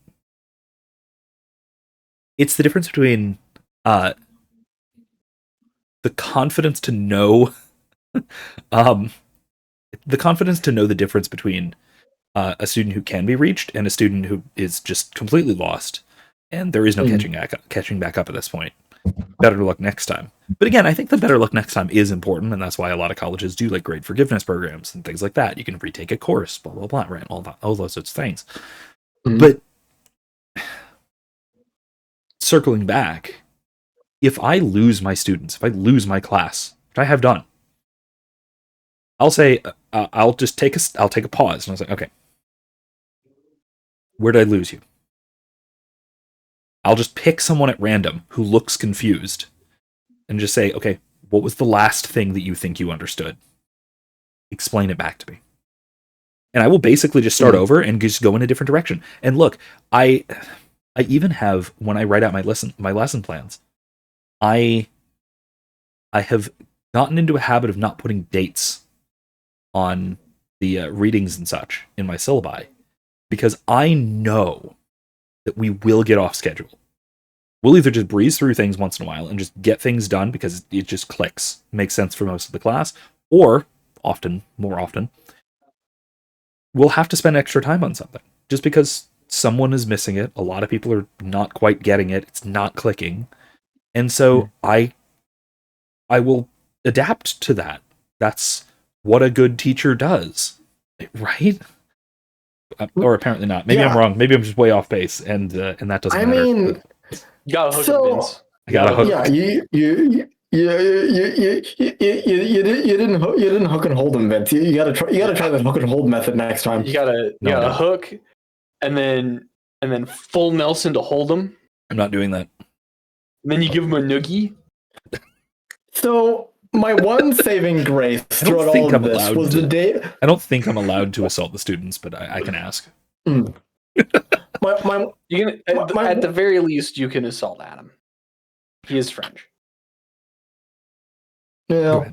It's the difference between the confidence to know the confidence to know the difference between a student who can be reached and a student who is just completely lost, and there is no catching back up at this point. Better luck next time. But again, I think the better luck next time is important, and that's why a lot of colleges do like grade forgiveness programs and things like that. You can retake a course, blah blah blah, right? All those sorts of things. But circling back, if I lose my students, if I lose my class, which I have done, I'll say I'll take a pause, and I'll say, okay, where did I lose you? I'll just pick someone at random who looks confused and just say, okay, what was the last thing that you think you understood? Explain it back to me. And I will basically just start over and just go in a different direction. And look, I even have, when I write out my lesson plans, I have gotten into a habit of not putting dates on the readings and such in my syllabi, because I know that we will get off schedule. We'll either just breeze through things once in a while and just get things done because it just clicks, makes sense for most of the class, or more often, we'll have to spend extra time on something just because someone is missing it. A lot of people are not quite getting it. It's not clicking. And so I will adapt to that. That's what a good teacher does, right? Or apparently not. Maybe I'm wrong. Maybe I'm just way off base, and that doesn't matter. I mean, you got a hook, Vince. I got a hook. Yeah, you didn't hook and hold him, Vince. You gotta try the hook and hold method next time. You gotta hook, and then full Nelson to hold him. I'm not doing that. And then you give him a noogie. So my one saving grace throughout all of this was the day. I don't think I'm allowed to assault the students, but I can ask. You can, at the very least, you can assault Adam. He is French. Yeah.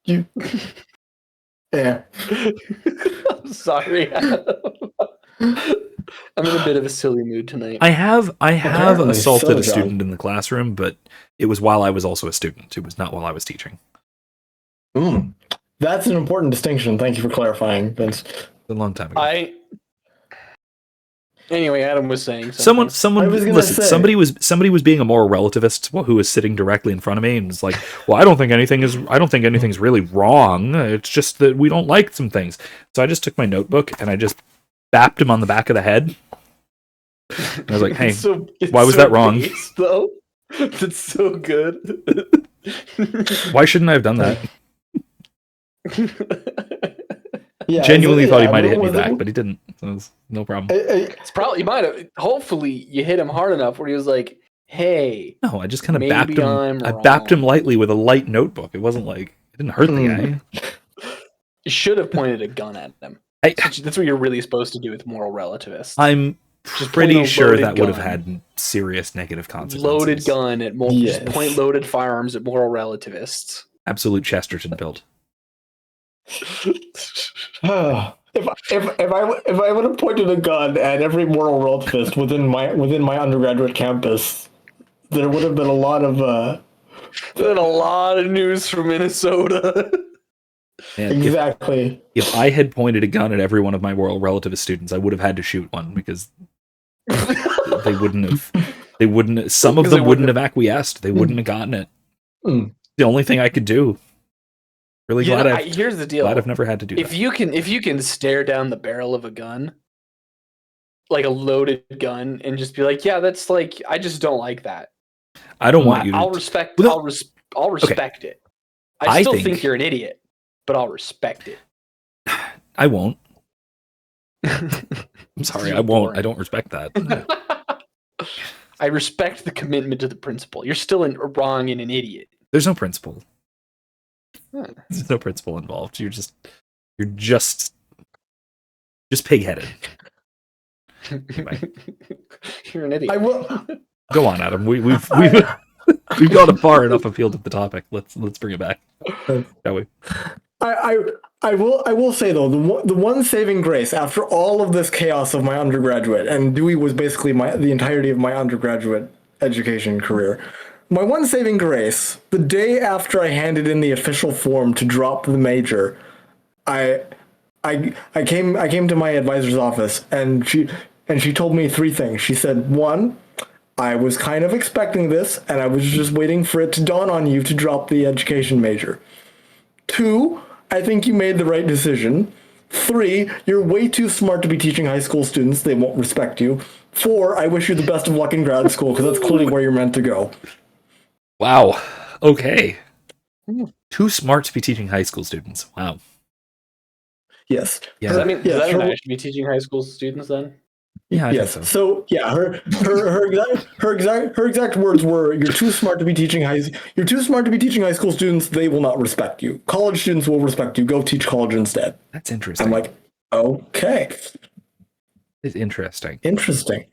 Yeah. I'm sorry, Adam. I'm in a bit of a silly mood tonight. I have assaulted a student in the classroom, but it was while I was also a student. It was not while I was teaching. That's an important distinction. Thank you for clarifying, Vince. A long time ago. Anyway, Adam was saying something. Somebody was being a moral relativist who was sitting directly in front of me and was like, "Well, I don't think anything's really wrong. It's just that we don't like some things." So I just took my notebook and I just bapped him on the back of the head. And I was like, "Hey, why was that wrong?" Though that's so good. Why shouldn't I have done that? Yeah, genuinely thought he might have hit me back, but he didn't. So it was no problem. It's probably, he might have. Hopefully, you hit him hard enough where he was like, "Hey." No, I just kind of bapped him. I bapped him lightly with a light notebook. It wasn't like it didn't hurt the guy. You should have pointed a gun at him. That's what you're really supposed to do with moral relativists. I'm pretty sure that would have had serious negative consequences. Loaded gun at just point loaded firearms at moral relativists. Absolute Chesterton build. If I would have pointed a gun at every moral relativist within my undergraduate campus, there would have been a lot of news from Minnesota. And exactly. If I had pointed a gun at every one of my moral relativist students, I would have had to shoot one because they wouldn't have. Some of them wouldn't have acquiesced. They wouldn't have gotten it. The only thing I could do. Really glad here's the deal. Glad I've never had to do that. If you can stare down the barrel of a gun, like a loaded gun, and just be like, yeah, that's like, I just don't like that. I don't want you to. I'll respect it. I still think you're an idiot, but I'll respect it. I won't. I'm sorry, I won't. I don't respect that. I respect the commitment to the principle. You're still wrong and an idiot. There's no principle. There's no principle involved. You're just pig-headed. Anyway. You're an idiot. I will. Go on, Adam. We've gone far enough afield of the topic. Let's bring it back, shall we? I will say though, the one saving grace after all of this chaos of my undergraduate, and Dewey was basically the entirety of my undergraduate education career. My one saving grace, the day after I handed in the official form to drop the major, I came to my advisor's office and she told me three things. She said, one, I was kind of expecting this and I was just waiting for it to dawn on you to drop the education major. Two, I think you made the right decision. Three, you're way too smart to be teaching high school students. They won't respect you. Four, I wish you the best of luck in grad school because that's clearly where you're meant to go. Wow. Okay. Too smart to be teaching high school students. Wow. Yes. Yeah. Does that mean her- I should be teaching high school students then? Yeah. I yes. think so. So yeah, her exact words were, "You're too smart to be teaching high school students. They will not respect you. College students will respect you. Go teach college instead." That's interesting. I'm like, okay, It's interesting. interesting.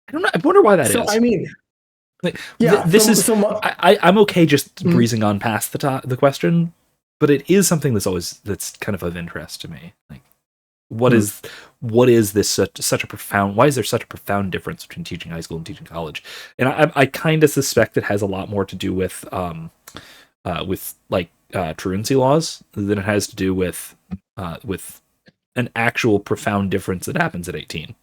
I don't know. I wonder why that is. So I mean, Like, yeah, this is. I'm okay just Mm. breezing on past the question, but it is something that's kind of interest to me. Like, what is this such a profound? Why is there such a profound difference between teaching high school and teaching college? And I kind of suspect it has a lot more to do with truancy laws than it has to do with an actual profound difference that happens at 18.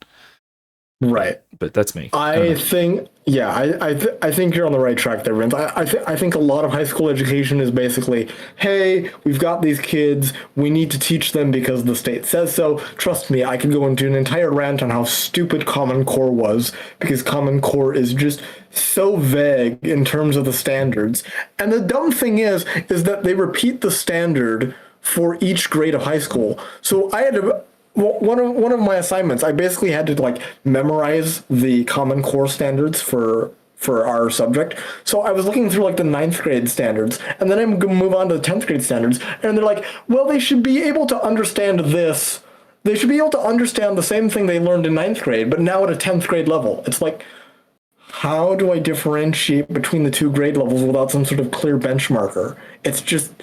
right. But that's me. I think you're on the right track there, Vince. I think a lot of high school education is basically, hey, we've got these kids, we need to teach them because the state says so. Trust me, I could go into an entire rant on how stupid Common Core was, because Common Core is just so vague in terms of the standards. And the dumb thing is that they repeat the standard for each grade of high school. So I had to. One of my assignments, I basically had to memorize the Common Core standards for our subject. So I was looking through the 9th grade standards, and then I'm going to move on to the 10th grade standards, and they're like, well, they should be able to understand this. They should be able to understand the same thing they learned in 9th grade, but now at a 10th grade level. It's like, how do I differentiate between the two grade levels without some sort of clear benchmarker? It's just,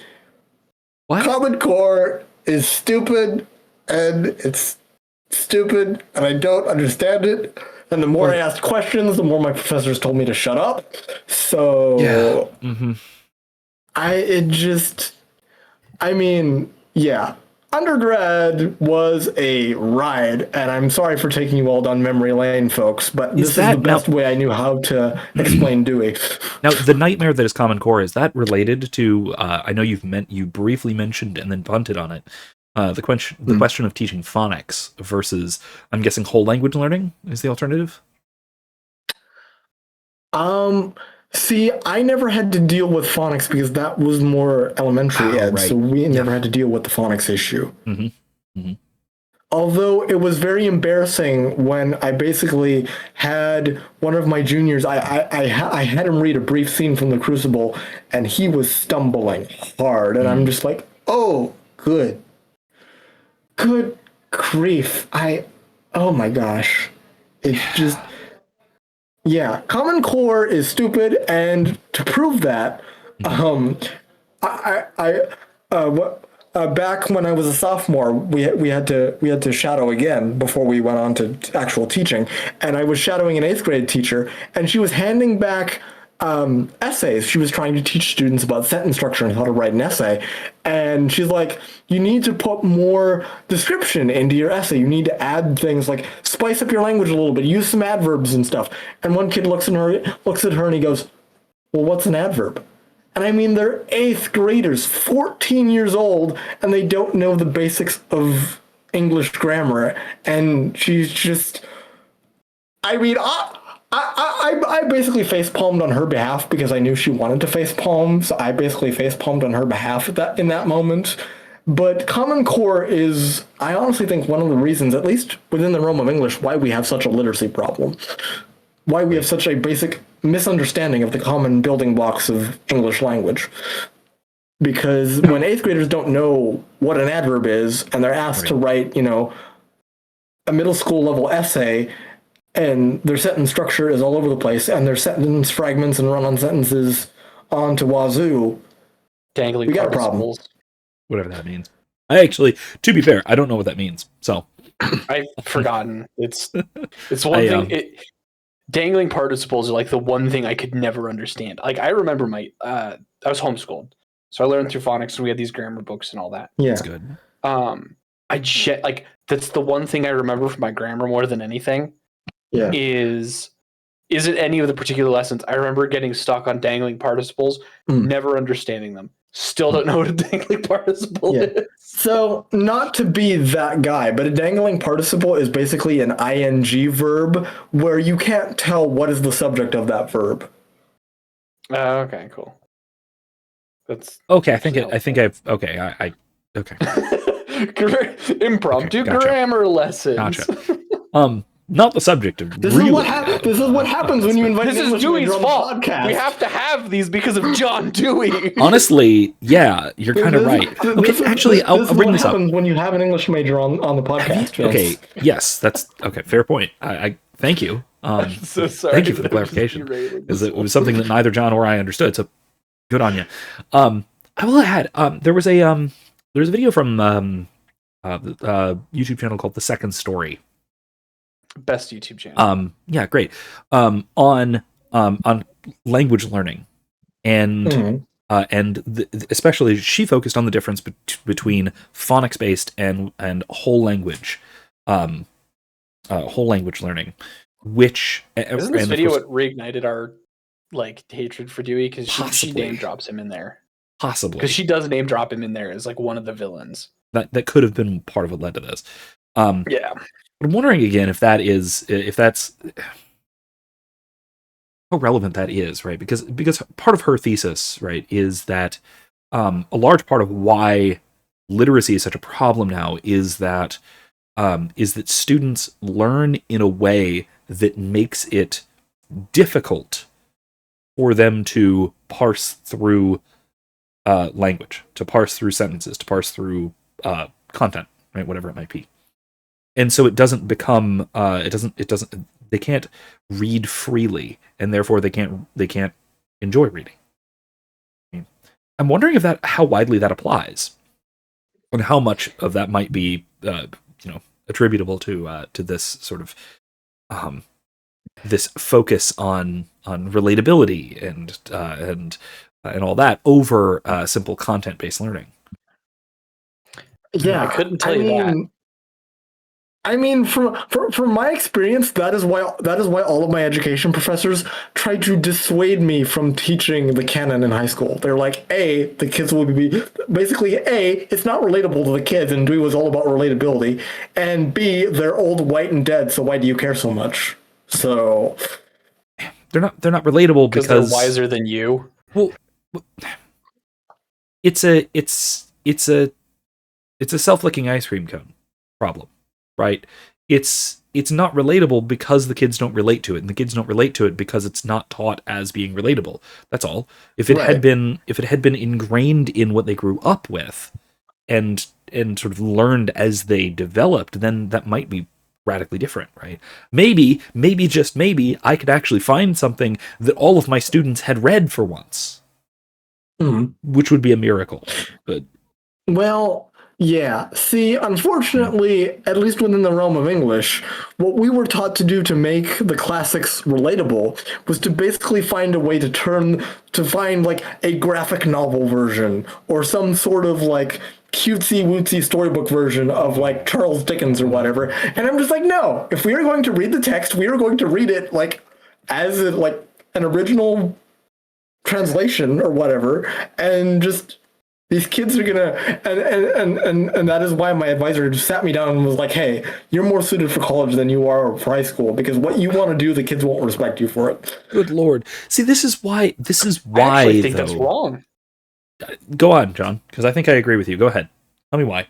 What? Common Core is stupid. And it's stupid, and I don't understand it. And the more I asked questions, the more my professors told me to shut up. So, Yeah. Mm-hmm. Undergrad was a ride, and I'm sorry for taking you all down memory lane, folks, but this is the best way I knew how to explain Dewey. Now, the nightmare that is Common Core, is that related to, I know you briefly mentioned and then punted on it, the question of teaching phonics versus, I'm guessing, whole language learning is the alternative? See, I never had to deal with phonics because that was more elementary ed, right. so we never had to deal with the phonics issue. Mm-hmm. Mm-hmm. Although it was very embarrassing when I basically had one of my juniors, I had him read a brief scene from The Crucible, and he was stumbling hard, and I'm just like, oh, good grief. Oh my gosh. It's just, yeah, Common Core is stupid, and to prove that, back when I was a sophomore, we had to shadow again before we went on to actual teaching, and I was shadowing an 8th grade teacher, and she was handing back essays. She was trying to teach students about sentence structure and how to write an essay, and she's like, you need to put more description into your essay. You need to add things like spice up your language a little bit, use some adverbs and stuff. And one kid looks at her and he goes, well, what's an adverb? And I mean, they're 8th graders, 14 years old, and they don't know the basics of English grammar. And she's just, I mean, I basically face-palmed on her behalf because I knew she wanted to face-palm, so I basically face-palmed on her behalf in that moment. But Common Core is, I honestly think, one of the reasons, at least within the realm of English, why we have such a literacy problem. why we have such a basic misunderstanding of the common building blocks of English language. Because when 8th graders don't know what an adverb is, and they're asked to write, a middle school level essay, and their sentence structure is all over the place, and their sentence fragments and run-on sentences onto wazoo, Dangling we got a problem. participles. Whatever that means. I actually, to be fair, I don't know what that means. So I've forgotten. It's one thing. Dangling participles are like the one thing I could never understand. Like I remember I was homeschooled, so I learned through phonics, and we had these grammar books and all that. Yeah, that's good. That's the one thing I remember from my grammar more than anything. Yeah. Is it any of the particular lessons? I remember getting stuck on dangling participles, never understanding them. Still don't know what a dangling participle is. So, not to be that guy, but a dangling participle is basically an ing verb where you can't tell what is the subject of that verb. Okay, cool. That's okay. Okay. Impromptu Gotcha. grammar lessons. Gotcha. Not the subject of This really. This is what happens when you invite This an is English Dewey's major on the fault. podcast. We have to have these because of John Dewey. Honestly, yeah, you're kind of right. Okay, actually, I'll bring this up. Happens when you have an English major on the podcast. Okay, yes, that's okay. Fair point. I thank you. I'm so sorry. Thank you for the clarification, because it was something that neither John or I understood. So good on you. I will add. There was a video from the YouTube channel called The Second Story. Best YouTube channel. Yeah, great. On language learning, and especially she focused on the difference between phonics based and whole language learning. Which isn't this video what reignited our hatred for Dewey, because she name drops him in there. Possibly because she does name drop him in there as like one of the villains. That could have been part of what led to this. Yeah. I'm wondering again if that's how relevant that is, right? Because part of her thesis, right, is that a large part of why literacy is such a problem now is that students learn in a way that makes it difficult for them to parse through language, to parse through sentences, to parse through content, right, whatever it might be. And so it doesn't become they can't read freely, and therefore they can't enjoy reading. I'm wondering how widely that applies, and how much of that might be attributable to this sort of this focus on relatability and all that over simple content-based learning. Yeah, I couldn't tell you that. I mean, from my experience, that is why all of my education professors tried to dissuade me from teaching the canon in high school. They're like, A, the kids will be basically it's not relatable to the kids, and Dewey was all about relatability, and B, they're old, white, and dead. So why do you care so much? So they're not relatable because they're wiser than you. Well, it's a self-licking ice cream cone problem. Right? It's not relatable because the kids don't relate to it, and the kids don't relate to it because it's not taught as being relatable. That's all. If it had been ingrained in what they grew up with and sort of learned as they developed, then that might be radically different, right? Maybe just maybe I could actually find something that all of my students had read for once. Which would be a miracle. But yeah. See, unfortunately, at least within the realm of English, what we were taught to do to make the classics relatable was to basically find a way to find like a graphic novel version or some sort of like cutesy wootsy storybook version of like Charles Dickens or whatever. And I'm just like, no, if we are going to read the text, we are going to read it like as like an original translation or whatever, and just these kids are gonna, and that is why my advisor just sat me down and was like, hey, you're more suited for college than you are for high school, because what you want to do, the kids won't respect you for it. Good Lord. See, this is why I actually think that's wrong. Go on, John, because I think I agree with you. Go ahead. Tell me why.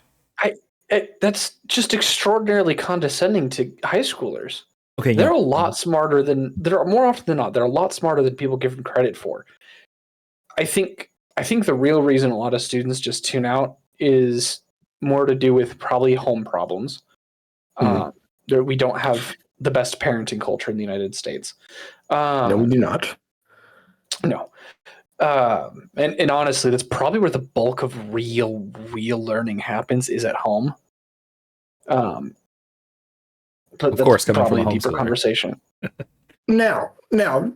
That's just extraordinarily condescending to high schoolers. Okay, they're a lot smarter than more often than not. They're a lot smarter than people give them credit for. I think the real reason a lot of students just tune out is more to do with probably home problems. We don't have the best parenting culture in the United States. No, we do not. No. And honestly, that's probably where the bulk of real learning happens, is at home. But of that's course, coming probably from a a deeper homeschooler. conversation.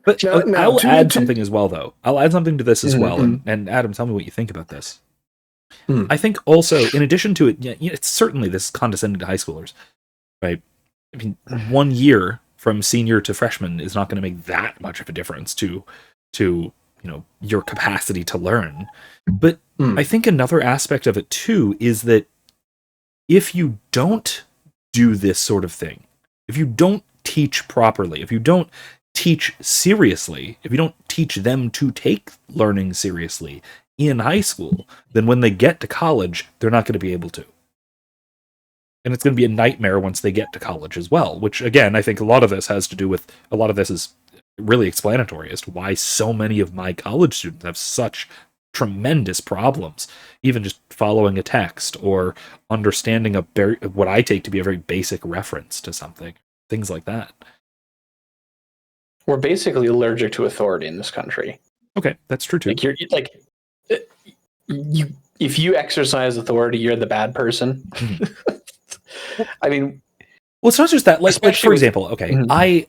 But I'll add something as well, though. I'll add something to this as well. And Adam, tell me what you think about this. I think also, in addition to it, it's certainly this condescending to high schoolers, right? I mean, 1 year from senior to freshman is not going to make that much of a difference to your capacity to learn. But I think another aspect of it too is that if you don't do this sort of thing, if you don't teach properly, if you don't teach seriously, if you don't teach them to take learning seriously in high school, then when they get to college, they're not going to be able to. And it's going to be a nightmare once they get to college as well, which again, I think a lot of this is really explanatory as to why so many of my college students have such tremendous problems, even just following a text or understanding what I take to be a very basic reference to something, things like that. We're basically allergic to authority in this country. Okay, that's true too. If you exercise authority, you're the bad person. I mean, well, it's not just that. Like for example, okay,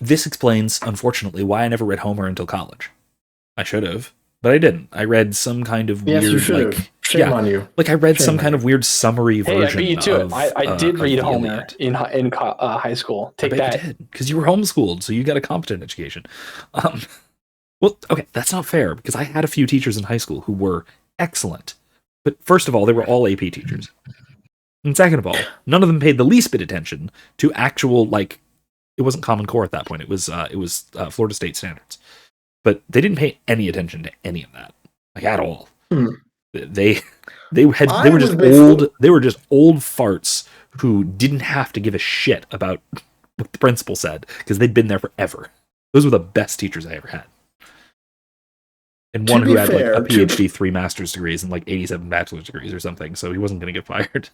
this explains, unfortunately, why I never read Homer until college. I should have, but I didn't. I read some kind of weird, you should have. Shame on you. Like I read some kind of weird summary version. Hey, I beat you to of, it. I did read Homer Iliad. in high school. Take that, because you were homeschooled, so you got a competent education. Well, okay, that's not fair because I had a few teachers in high school who were excellent. But first of all, they were all AP teachers, and second of all, none of them paid the least bit attention to actual it wasn't Common Core at that point. It was Florida State standards. But they didn't pay any attention to any of that, at all. They were just old farts who didn't have to give a shit about what the principal said because they'd been there forever. Those were the best teachers I ever had. And one who had a PhD, 3 master's degrees, and 87 bachelor's degrees or something, so he wasn't going to get fired.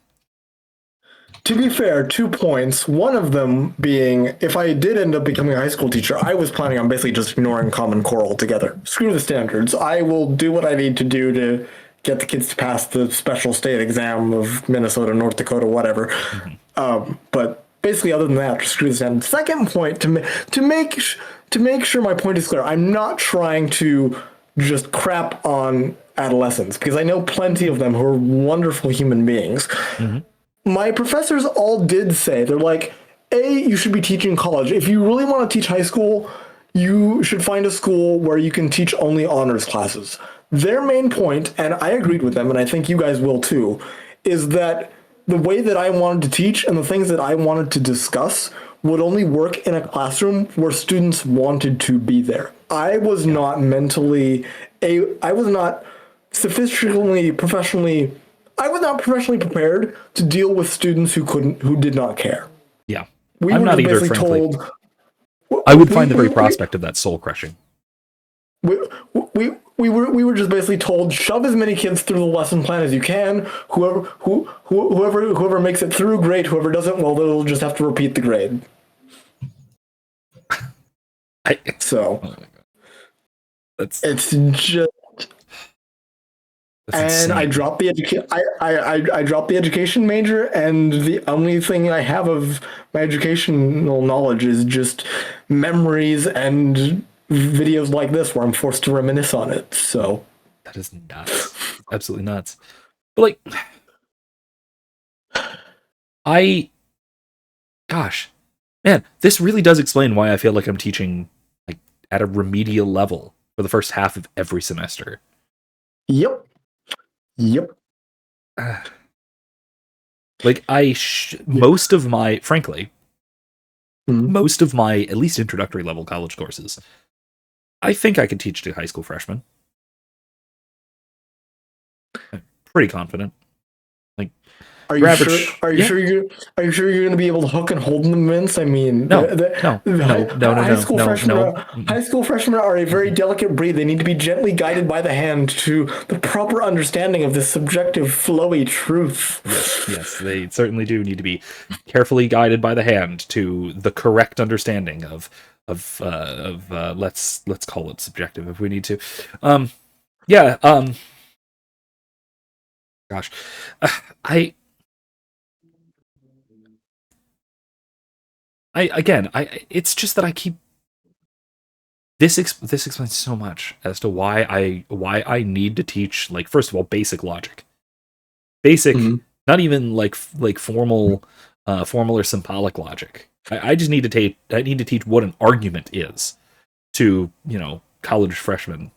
To be fair, 2 points. One of them being, if I did end up becoming a high school teacher, I was planning on basically just ignoring Common Core altogether. Screw the standards. I will do what I need to do to get the kids to pass the special state exam of Minnesota, North Dakota, whatever. But basically, other than that, just screw the standards. Second point, to make sure my point is clear, I'm not trying to just crap on adolescents, because I know plenty of them who are wonderful human beings. My professors all did say, they're like, you should be teaching college. If you really want to teach high school, you should find a school where you can teach only honors classes. Their main point, and I agreed with them, and I think you guys will too, is that the way that I wanted to teach and the things that I wanted to discuss would only work in a classroom where students wanted to be there. I was not professionally prepared to deal with students who did not care. Yeah. I'm not either, frankly. I would find the very prospect of that soul crushing. We were just basically told, shove as many kids through the lesson plan as you can. Whoever makes it through, great. Whoever doesn't, well, they'll just have to repeat the grade. It's just. And I dropped the I dropped the education major, and the only thing I have of my educational knowledge is just memories and videos like this where I'm forced to reminisce on it. So that is nuts. Absolutely nuts. But gosh, man, this really does explain why I feel like I'm teaching at a remedial level for the first half of every semester. Yep. Most of my at least introductory level college courses, I think I could teach to high school freshmen. I'm pretty confident. Are Your you average- sure? Are you yeah. sure you're going to be able to hook and hold them, Vince? I mean, No, the no, high school freshmen, no. high school freshmen are a very delicate breed. They need to be gently guided by the hand to the proper understanding of this subjective, flowy truth. Yes, they certainly do need to be carefully guided by the hand to the correct understanding of let's call it subjective if we need to. Yeah. Gosh, I it's just that I keep this explains so much as to why I need to teach, like, first of all, basic logic, basic, not even like formal or symbolic logic. I just need to teach what an argument is to, college freshmen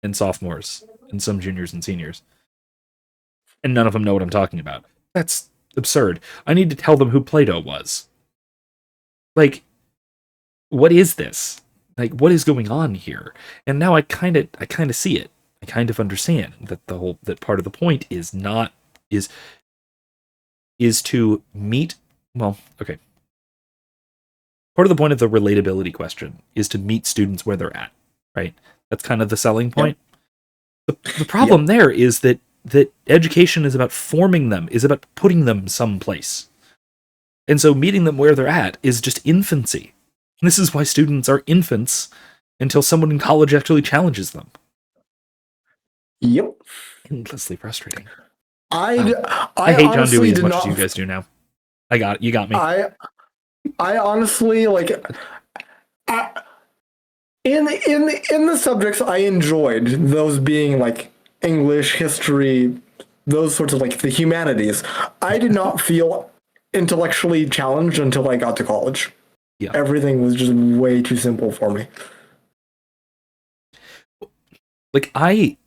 and sophomores and some juniors and seniors, and none of them know what I'm talking about. That's absurd. I need to tell them who Plato was. Like, what is this? Like, what is going on here? And now I kind of see it. I kind of understand that part of the point is to meet. Well, okay. Part of the point of the relatability question is to meet students where they're at, right? That's kind of the selling point. Yep. The problem there is that education is about forming them, is about putting them someplace. And so meeting them where they're at is just infancy. And this is why students are infants until someone in college actually challenges them. Yep. Endlessly frustrating. I hate John Dewey as much not, as you guys do now. You got me. I honestly, like, in the subjects I enjoyed, those being like English, history, those sorts of, like, the humanities, I did not feel intellectually challenged until I got to college. Yeah. Everything was just way too simple for me. Like, I'm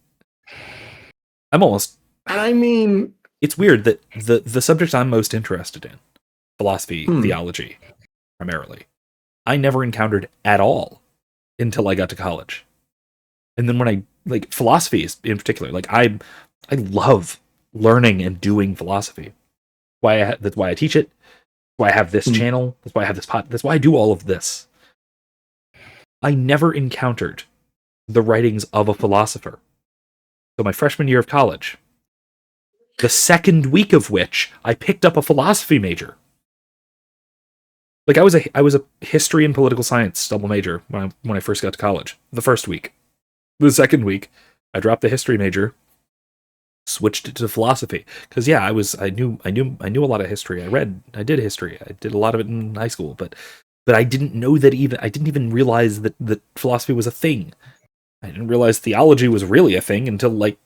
almost... And I mean... It's weird that the subjects I'm most interested in, philosophy, theology, primarily, I never encountered at all until I got to college. And then when I, like, philosophy in particular, like, I love learning and doing philosophy. That's why I teach it. That's why I have this channel. That's why I have this pod. That's why I do all of this. I never encountered the writings of a philosopher. So my freshman year of college, the second week of which I picked up a philosophy major. Like, I was a history and political science double major when I first got to college. The first week. The second week, I dropped the history major, switched it to philosophy. Because I knew a lot of history. I did history. I did a lot of it in high school, but I didn't know that I didn't even realize that philosophy was a thing. I didn't realize theology was really a thing until, like,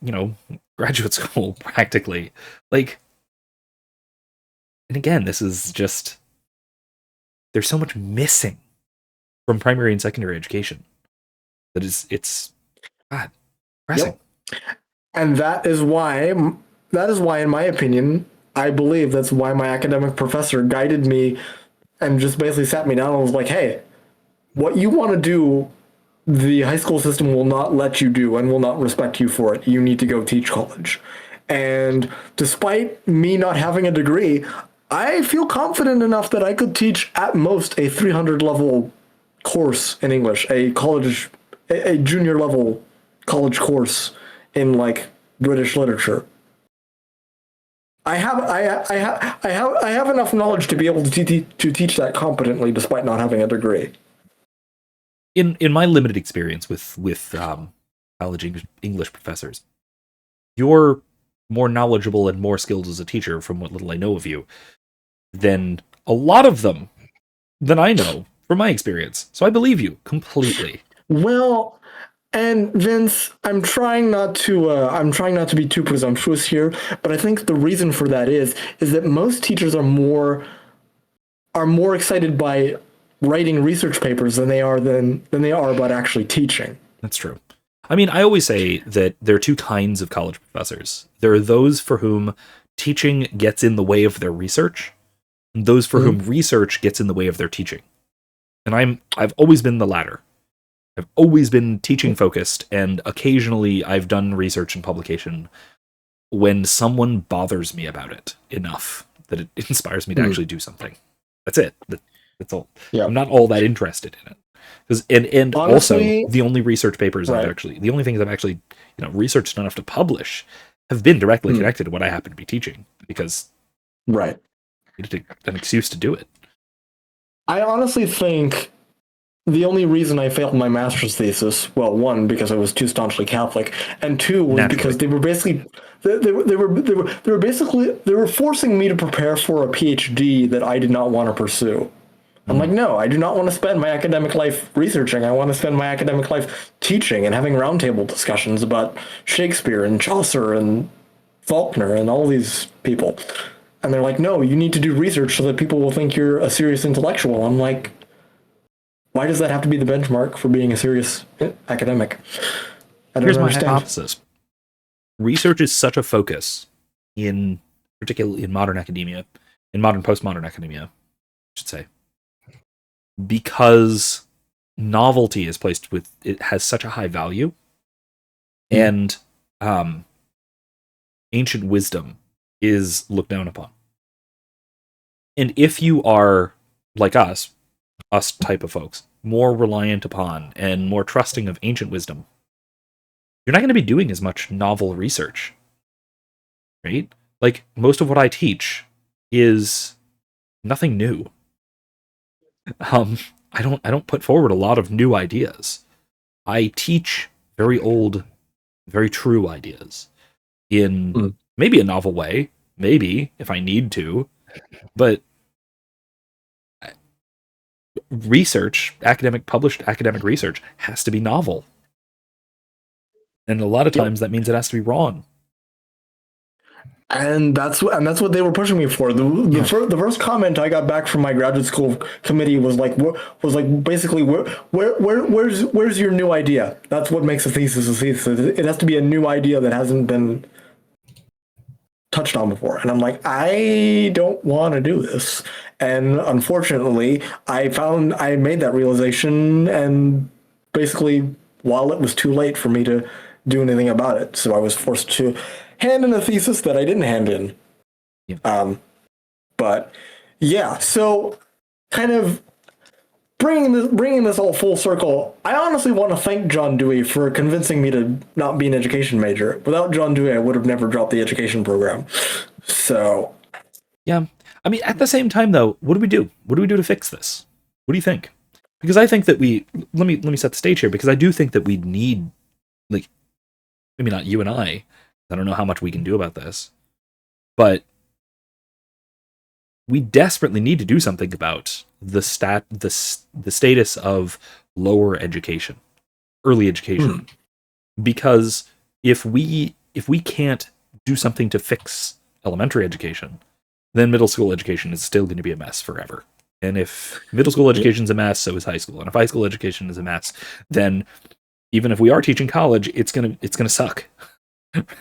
graduate school, practically. Like, and again, this is just, there's so much missing from primary and secondary education that it's God, depressing. Yep. And that is why, in my opinion, I believe that's why my academic professor guided me and just basically sat me down and was like, hey, what you want to do, the high school system will not let you do and will not respect you for it. You need to go teach college. And despite me not having a degree, I feel confident enough that I could teach at most a 300 level course in English, a junior level college course in, like, British literature. I have enough knowledge to be able to teach that competently despite not having a degree. In my limited experience with college English professors, you're more knowledgeable and more skilled as a teacher, from what little I know of you, than a lot of them than I know from my experience. So I believe you completely. Well, and Vince, I'm trying not to be too presumptuous here, but I think the reason for that is that most teachers are more excited by writing research papers than they are about actually teaching. That's true. I mean, I always say that there are two kinds of college professors. There are those for whom teaching gets in the way of their research, and those for whom research gets in the way of their teaching. And I've always been the latter. I've always been teaching focused, and occasionally I've done research and publication. when someone bothers me about it enough that it inspires me to actually do something. That's it. That's all. Yeah. I'm not all that interested in it. And Honestly, also the only research papers right. the only things I've actually researched enough to publish have been directly connected to what I happen to be teaching, because right. I needed an excuse to do it. I honestly think the only reason I failed my master's thesis, well, one, because I was too staunchly Catholic, and two was because they were basically they were forcing me to prepare for a PhD that I did not want to pursue. I'm like, no, I do not want to spend my academic life researching. I want to spend my academic life teaching and having roundtable discussions about Shakespeare and Chaucer and Faulkner and all these people. And they're like, no, you need to do research so that people will think you're a serious intellectual. I'm like, why does that have to be the benchmark for being a serious academic? I don't Here's understand. my hypothesis. Research is such a focus particularly in modern academia, in modern postmodern academia, I should say, because novelty is placed with, it has such a high value, and ancient wisdom is looked down upon. And if you are like us type of folks, more reliant upon and more trusting of ancient wisdom, you're not going to be doing as much novel research, right? Like, most of what I teach is nothing new. I don't put forward a lot of new ideas. I teach very old, very true ideas in maybe a novel way, maybe if I need to, but research, published academic research has to be novel. And a lot of times that means it has to be wrong. And that's what they were pushing me for. The first comment I got back from my graduate school committee was basically where's your new idea? That's what makes a thesis a thesis. It has to be a new idea that hasn't been touched on before. And I'm like, I don't want to do this. And unfortunately, I made that realization, and basically while it was too late for me to do anything about it, so I was forced to hand in a thesis that I didn't hand in. Yeah. But yeah, so kind of bringing this all full circle, I honestly want to thank John Dewey for convincing me to not be an education major. Without John Dewey, I would have never dropped the education program. So yeah, I mean, at the same time though, what do we do? What do we do to fix this? What do you think? Because I think that let me set the stage here, because I do think that we need, like, maybe not you and I don't know how much we can do about this, but we desperately need to do something about the status of lower education, early education, because if we can't do something to fix elementary education, then middle school education is still going to be a mess forever. And if middle school education is a mess, so is high school. And if high school education is a mess, then even if we are teaching college, it's gonna suck.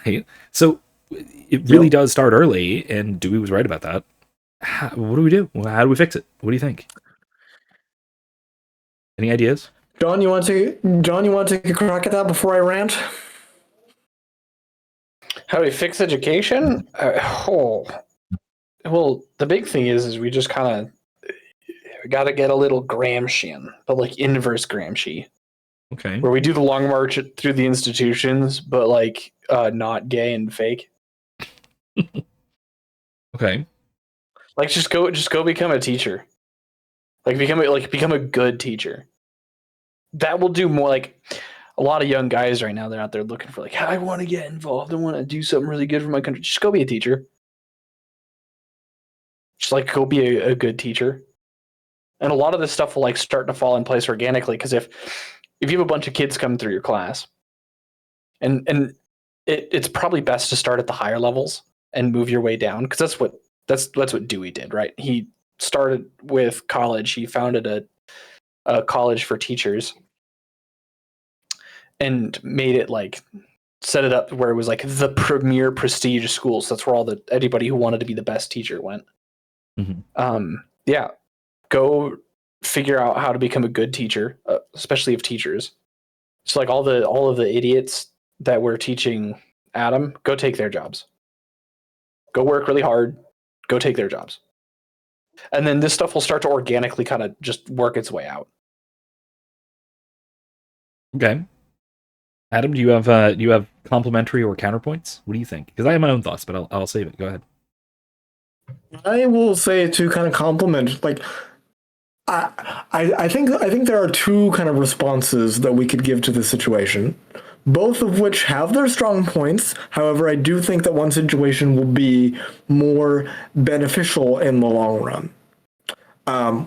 Right? So it really does start early, and Dewey was right about that. What do we do? How do we fix it? What do you think? Any ideas? John, you want to take a crack at that before I rant? How do we fix education? Well, the big thing is we just kind of got to get a little Gramscian, but like inverse Gramsci. Okay. Where we do the long march through the institutions, but like not gay and fake. Okay. Like just go become a teacher. Like become a good teacher. That will do more. Like a lot of young guys right now, they're out there looking for like, I want to get involved. I want to do something really good for my country. Just go be a teacher. Just like go be a good teacher. And a lot of this stuff will like start to fall in place organically, because if you have a bunch of kids coming through your class, and it's probably best to start at the higher levels and move your way down, because that's what Dewey did, right? He started with college. He founded a college for teachers and made it like set it up where it was like the premier prestige school. So that's where anybody who wanted to be the best teacher went. Mm-hmm. Yeah, go figure out how to become a good teacher, especially of teachers. So like all of the idiots that were teaching Adam, go take their jobs. go work really hard, go take their jobs. And then this stuff will start to organically kind of just work its way out. Okay. Adam, do you have complimentary or counterpoints? What do you think? Because I have my own thoughts, but I'll save it. Go ahead. I will say to kind of compliment, like, I think there are two kind of responses that we could give to this situation, both of which have their strong points. However, I do think that one situation will be more beneficial in the long run.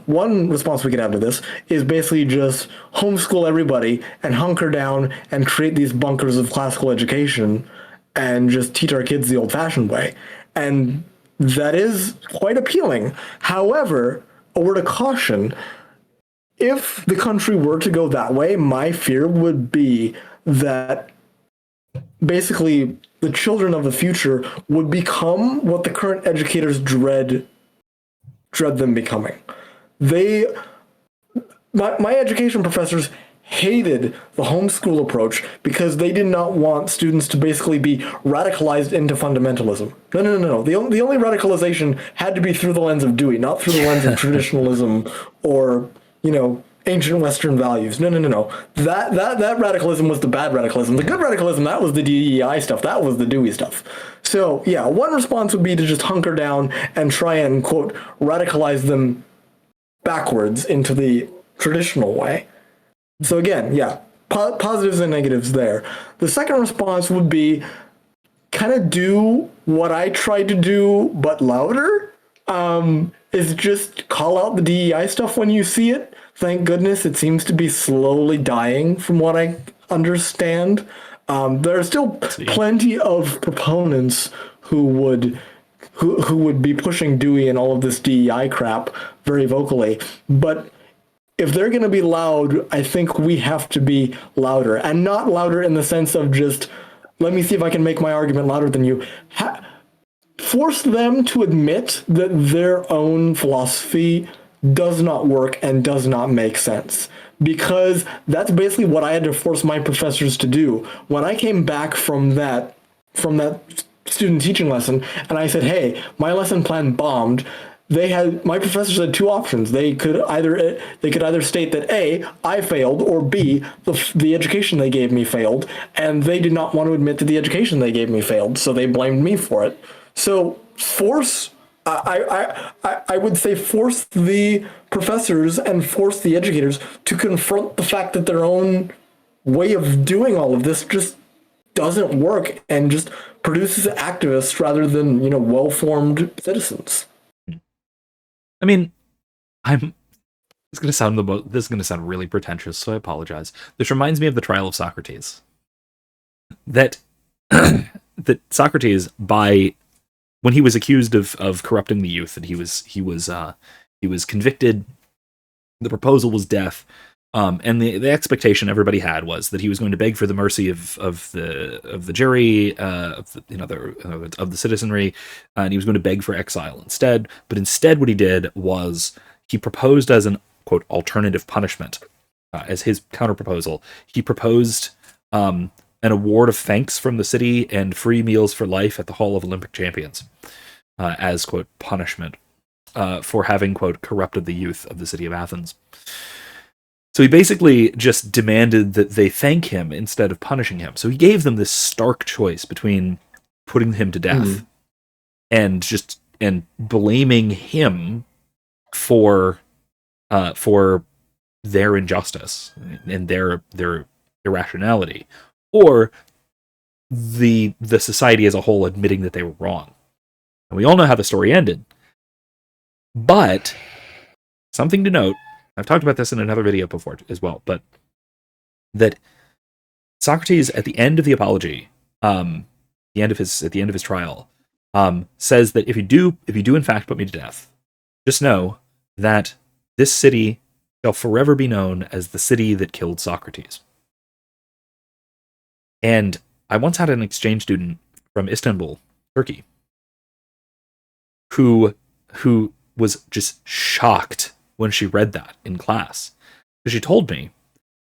One response we could have to this is basically just homeschool everybody and hunker down and create these bunkers of classical education and just teach our kids the old-fashioned way. And that is quite appealing. However, a word of caution, if the country were to go that way, my fear would be that basically the children of the future would become what the current educators dread them becoming. My education professors hated the homeschool approach because they did not want students to basically be radicalized into fundamentalism. No. The only radicalization had to be through the lens of Dewey, not through the lens of traditionalism or, ancient Western values. No. That radicalism was the bad radicalism. The good radicalism, that was the DEI stuff. That was the Dewey stuff. So, yeah, one response would be to just hunker down and try and, quote, radicalize them backwards into the traditional way. So again, yeah, positives and negatives there. The second response would be kind of do what I tried to do, but louder. Is just call out the DEI stuff when you see it. Thank goodness it seems to be slowly dying from what I understand. There are still plenty of proponents who would be pushing Dewey and all of this DEI crap very vocally. But if they're going to be loud, I think we have to be louder. And not louder in the sense of just, let me see if I can make my argument louder than you. Force them to admit that their own philosophy does not work and does not make sense. Because that's basically what I had to force my professors to do. When I came back from that student teaching lesson and I said, hey, my lesson plan bombed, my professors had two options. They could either state that A, I failed, or B, the education they gave me failed, and they did not want to admit that the education they gave me failed, so they blamed me for it. So I would say force the professors and force the educators to confront the fact that their own way of doing all of this just doesn't work and just produces activists rather than, well-formed citizens. I mean, this is going to sound really pretentious, so I apologize. This reminds me of the trial of Socrates. That Socrates, when he was accused of corrupting the youth, and he was convicted, the proposal was death, and the expectation everybody had was that he was going to beg for the mercy of the jury, of the citizenry, and he was going to beg for exile instead. But instead, what he did was he proposed as an, quote, alternative punishment, as his counterproposal. He proposed an award of thanks from the city and free meals for life at the Hall of Olympic Champions, as, quote, punishment for having, quote, corrupted the youth of the city of Athens. So he basically just demanded that they thank him instead of punishing him. So he gave them this stark choice between putting him to death and blaming him for their injustice and their irrationality, or the society as a whole admitting that they were wrong. And we all know how the story ended. But something to note, I've talked about this in another video before as well, but that Socrates, at the end of the apology, at the end of his trial, says that if you do in fact put me to death, just know that this city shall forever be known as the city that killed Socrates. And I once had an exchange student from Istanbul, Turkey, who was just shocked when she read that in class. She told me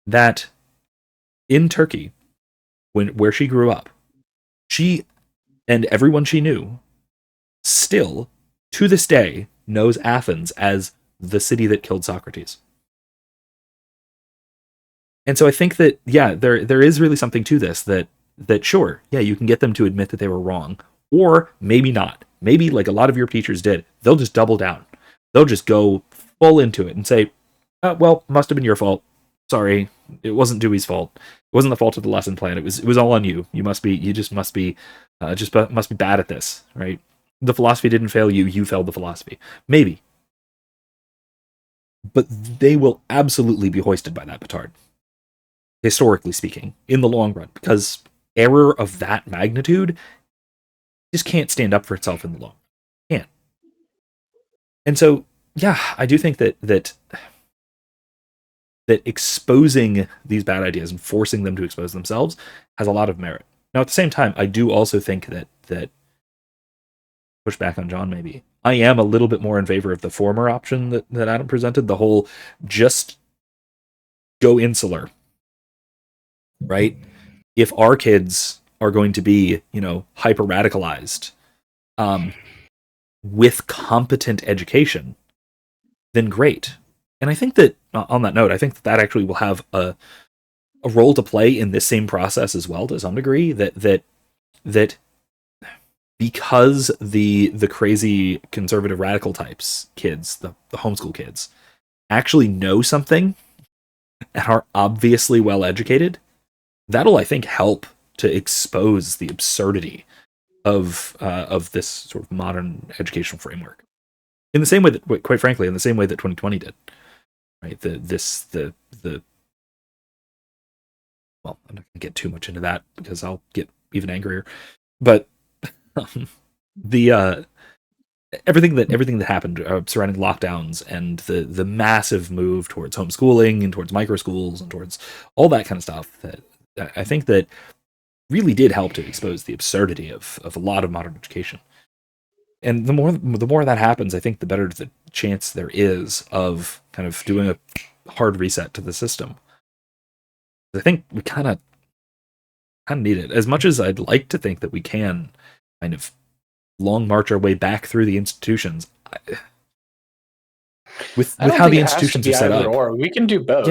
that in Turkey, where she grew up, she and everyone she knew still, to this day, knows Athens as the city that killed Socrates. And so I think that, yeah, there is really something to this, that sure, yeah, you can get them to admit that they were wrong, or maybe not. Maybe, like a lot of your teachers did, they'll just double down. They'll just go full into it and say, well, must have been your fault. Sorry, it wasn't Dewey's fault. It wasn't the fault of the lesson plan. It was all on you. You must be bad at this, right? The philosophy didn't fail you. You failed the philosophy. Maybe. But they will absolutely be hoisted by that petard, historically speaking, in the long run, because error of that magnitude just can't stand up for itself in the long run. Can't. And so, yeah, I do think that exposing these bad ideas and forcing them to expose themselves has a lot of merit. Now, at the same time, I do also think that push back on John, maybe. I am a little bit more in favor of the former option that Adam presented, the whole just go insular, right? If our kids are going to be, hyper radicalized, with competent education, then great. And I think that, on that note, I think that actually will have a role to play in this same process as well, to some degree, that because the crazy conservative radical types kids, the homeschool kids, actually know something and are obviously well educated, that'll, I think, help to expose the absurdity of this sort of modern educational framework. In the same way that, quite frankly, in the same way that 2020 did, right? Well, I'm not going to get too much into that because I'll get even angrier. But the everything that happened surrounding lockdowns and the massive move towards homeschooling and towards micro schools and towards all that kind of stuff, that I think that really did help to expose the absurdity of a lot of modern education. And the more that happens, I think the better the chance there is of kind of doing a hard reset to the system. I think we kind of need it. As much as I'd like to think that we can kind of long march our way back through the institutions, with how the institutions are set up. Or we can do both.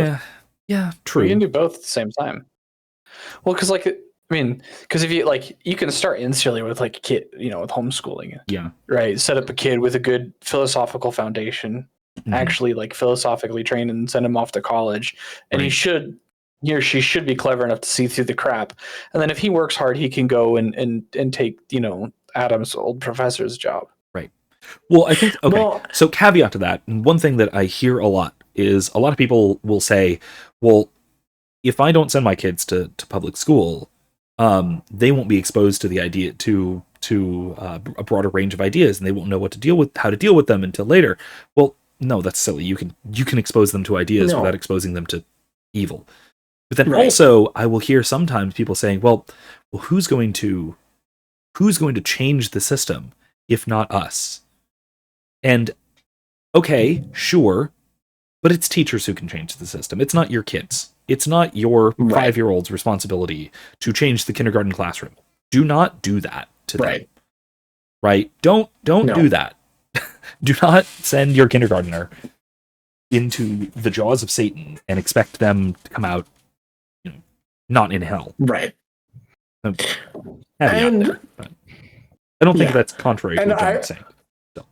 Yeah, true. We can do both at the same time. Well, because if you can start insularly with like a kid, with homeschooling. Yeah. Right. Set up a kid with a good philosophical foundation, actually like philosophically trained, and send him off to college. And he or she should be clever enough to see through the crap. And then if he works hard, he can go and take, Adam's old professor's job. Right. Well, I think, so caveat to that, and one thing that I hear a lot is a lot of people will say, well, if I don't send my kids to public school, they won't be exposed to the idea to a broader range of ideas, and they won't know how to deal with them until later. Well, no, that's silly. You can expose them to ideas without exposing them to evil. But then also, I will hear sometimes people saying, well, who's going to change the system if not us? And okay, sure, but it's teachers who can change the system. It's not your kids. It's not your 5-year-old's responsibility to change the kindergarten classroom. Do not do that to them. Right? Don't do that. Do not send your kindergartner into the jaws of Satan and expect them to come out, not in hell. Right. I don't think that's contrary to what John's saying. So.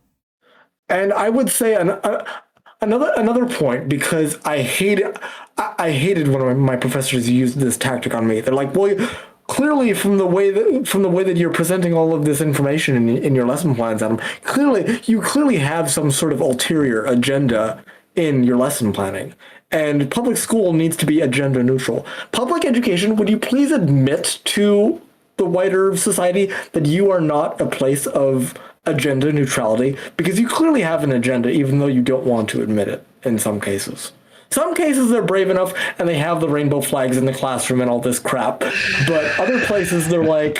And I would say another point, because I hated when my professors used this tactic on me. They're like, well, clearly from the way that you're presenting all of this information in your lesson plans, Adam, you clearly have some sort of ulterior agenda in your lesson planning. And public school needs to be agenda neutral. Public education, would you please admit to the wider society that you are not a place of agenda neutrality? Because you clearly have an agenda, even though you don't want to admit it in some cases. Some cases they're brave enough and they have the rainbow flags in the classroom and all this crap. But other places they're like,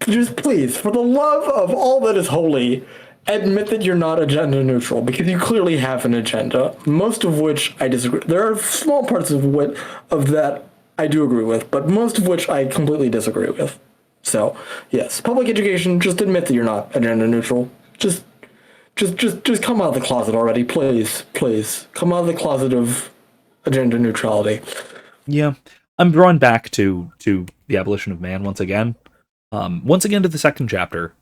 just please, for the love of all that is holy, admit that you're not agenda neutral, because you clearly have an agenda, most of which I disagree. There are small parts of that I do agree with, but most of which I completely disagree with. So, yes, public education, just admit that you're not agenda neutral. Just come out of the closet already, please. Please. Come out of the closet of agenda neutrality. Yeah. I'm drawn back to the abolition of man once again. Once again to the second chapter.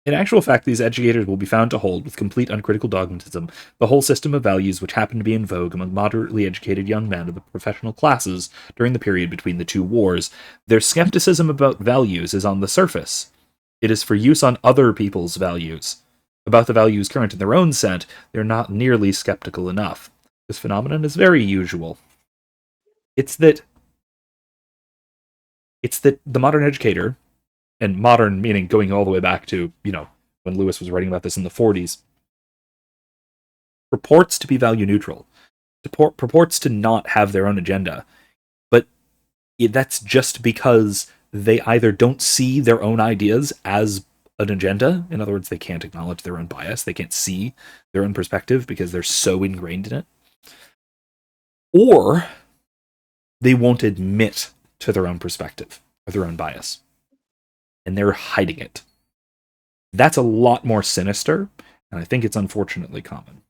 In actual fact, these educators will be found to hold, with complete uncritical dogmatism, the whole system of values which happened to be in vogue among moderately educated young men of the professional classes during the period between the two wars. Their skepticism about values is on the surface. It is for use on other people's values. About the values current in their own set, they're not nearly skeptical enough. This phenomenon is very usual. It's that the modern educator, and modern meaning going all the way back to, when Lewis was writing about this in the 40s, purports to be value neutral, purports to not have their own agenda, but that's just because they either don't see their own ideas as an agenda. In other words, they can't acknowledge their own bias, they can't see their own perspective because they're so ingrained in it, or they won't admit to their own perspective or their own bias, and they're hiding it. That's a lot more sinister, and I think it's unfortunately common.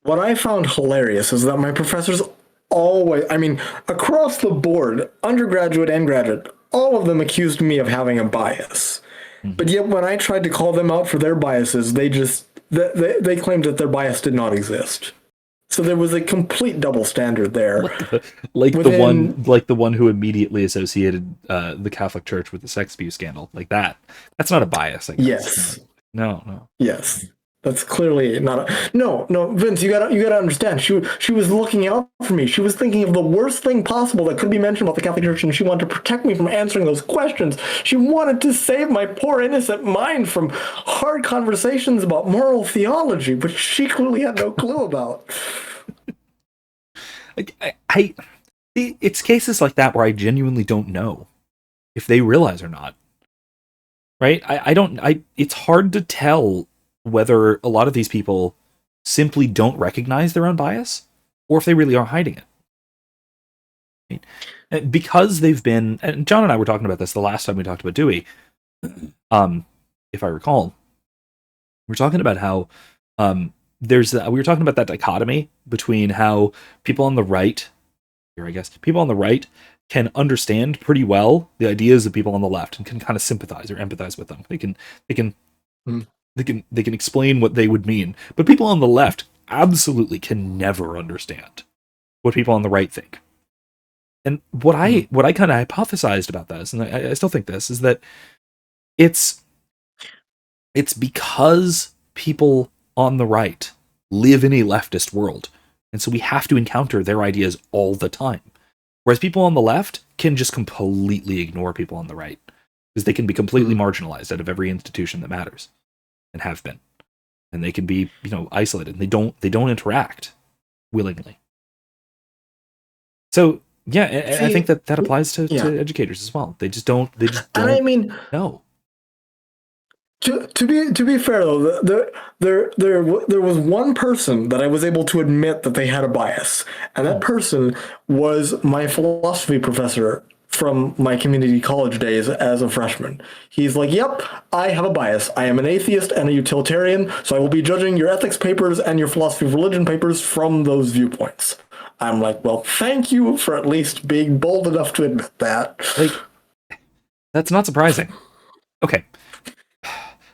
What I found hilarious is that my professors always, across the board, undergraduate and graduate, all of them accused me of having a bias. Mm-hmm. But yet when I tried to call them out for their biases, they claimed that their bias did not exist. So there was a complete double standard there. The one who immediately associated the Catholic Church with the sex abuse scandal, like that. That's not a bias, I guess. Yes. No. Yes. That's clearly not a... No, Vince, you gotta understand. She was looking out for me. She was thinking of the worst thing possible that could be mentioned about the Catholic Church, and she wanted to protect me from answering those questions. She wanted to save my poor innocent mind from hard conversations about moral theology, which she clearly had no clue about. It's cases like that where I genuinely don't know if they realize or not. Right? It's hard to tell whether a lot of these people simply don't recognize their own bias or if they really are hiding it. Right? Because they've been, and John and I were talking about this the last time we talked about Dewey, if I recall, we're talking about how we were talking about that dichotomy between how people on the right can understand pretty well the ideas of people on the left and can kind of sympathize or empathize with them. They can explain what they would mean, but people on the left absolutely can never understand what people on the right think. And what I kind of hypothesized about this, and I still think this, is that it's because people on the right live in a leftist world, and so we have to encounter their ideas all the time. Whereas people on the left can just completely ignore people on the right, because they can be completely marginalized out of every institution that matters, and have been. And they can be, isolated, and they don't interact willingly. So yeah, and I think that applies to educators as well. They just don't know. To be fair though, there was one person that I was able to admit that they had a bias, and that person was my philosophy professor from my community college days as a freshman. He's like, "Yep, I have a bias. I am an atheist and a utilitarian, so I will be judging your ethics papers and your philosophy of religion papers from those viewpoints." I'm like, "Well, thank you for at least being bold enough to admit that." Like, that's not surprising. Okay.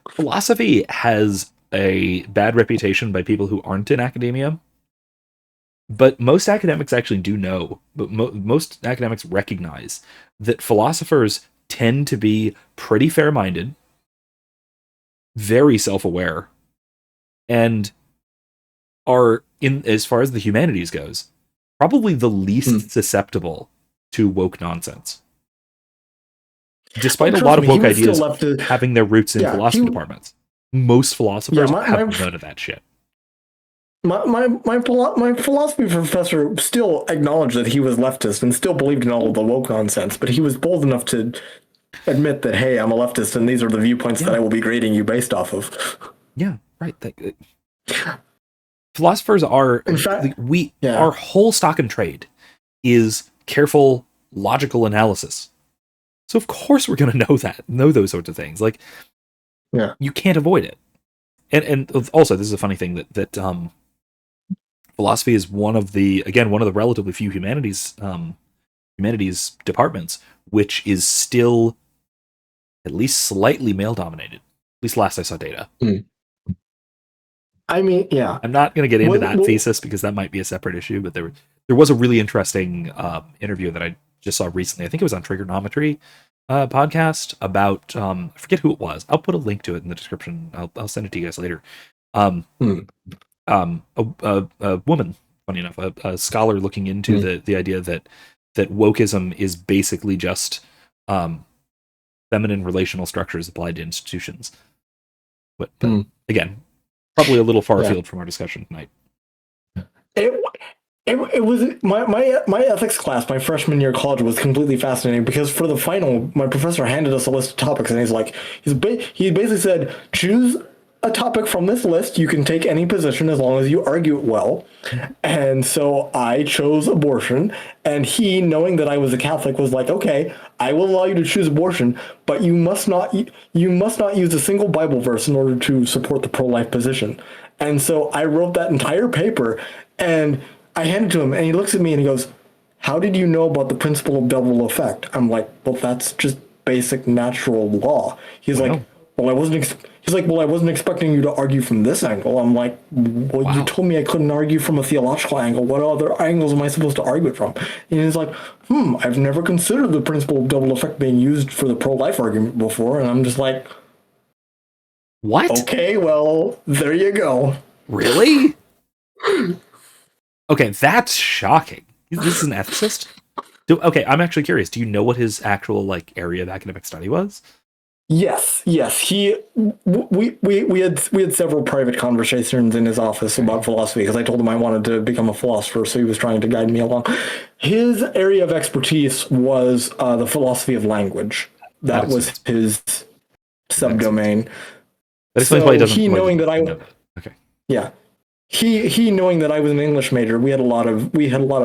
Philosophy has a bad reputation by people who aren't in academia, but most academics actually do know, but most academics recognize that philosophers tend to be pretty fair-minded, very self-aware, and are, as far as the humanities goes, probably the least susceptible to woke nonsense. Despite a lot of woke ideas having their roots in philosophy departments, most philosophers have none of that shit. My philosophy professor still acknowledged that he was leftist and still believed in all of the woke nonsense, but he was bold enough to admit that, hey, I'm a leftist and these are the viewpoints that I will be grading you based off of. Yeah, right. Philosophers are, in fact, our whole stock and trade is careful, logical analysis. So of course we're going to know those sorts of things. Like, Yeah. you can't avoid it. And also, this is a funny thing that philosophy is one of the relatively few humanities departments which is still at least slightly male dominated. At least last I saw data. I mean, yeah. I'm not going to get into that thesis because that might be a separate issue, but there was a really interesting interview that I just saw recently. I think it was on Trigonometry podcast about I forget who it was. I'll put a link to it in the description. I'll send it to you guys later. A woman, funny enough, a scholar looking into the idea that wokeism is basically just feminine relational structures applied to institutions. But again, probably a little far afield from our discussion tonight. It was my ethics class, my freshman year of college, was completely fascinating because for the final, my professor handed us a list of topics, and he basically said, choose a topic from this list. You can take any position as long as you argue it well. And so I chose abortion, and he, knowing that I was a Catholic, was like, okay, I will allow you to choose abortion, but you must not use a single Bible verse in order to support the pro-life position. And so I wrote that entire paper, and I handed it to him, and he looks at me and he goes, how did you know about the principle of double effect? I'm like, well, that's just basic natural law. He's like, well, I wasn't expecting you to argue from this angle. I'm like, well, you told me I couldn't argue from a theological angle. What other angles am I supposed to argue it from? And he's like, I've never considered the principle of double effect being used for the pro-life argument before. And I'm just like, what? Okay, well, there you go. Really? Okay, that's shocking. This is an ethicist? Okay, I'm actually curious. Do you know what his actual area of academic study was? Yes. We had several private conversations in his office about philosophy because I told him I wanted to become a philosopher, so he was trying to guide me along. His area of expertise was the philosophy of language. That was his subdomain. That explains why he doesn't. Okay. Yeah. He knowing that I was an English major, we had a lot of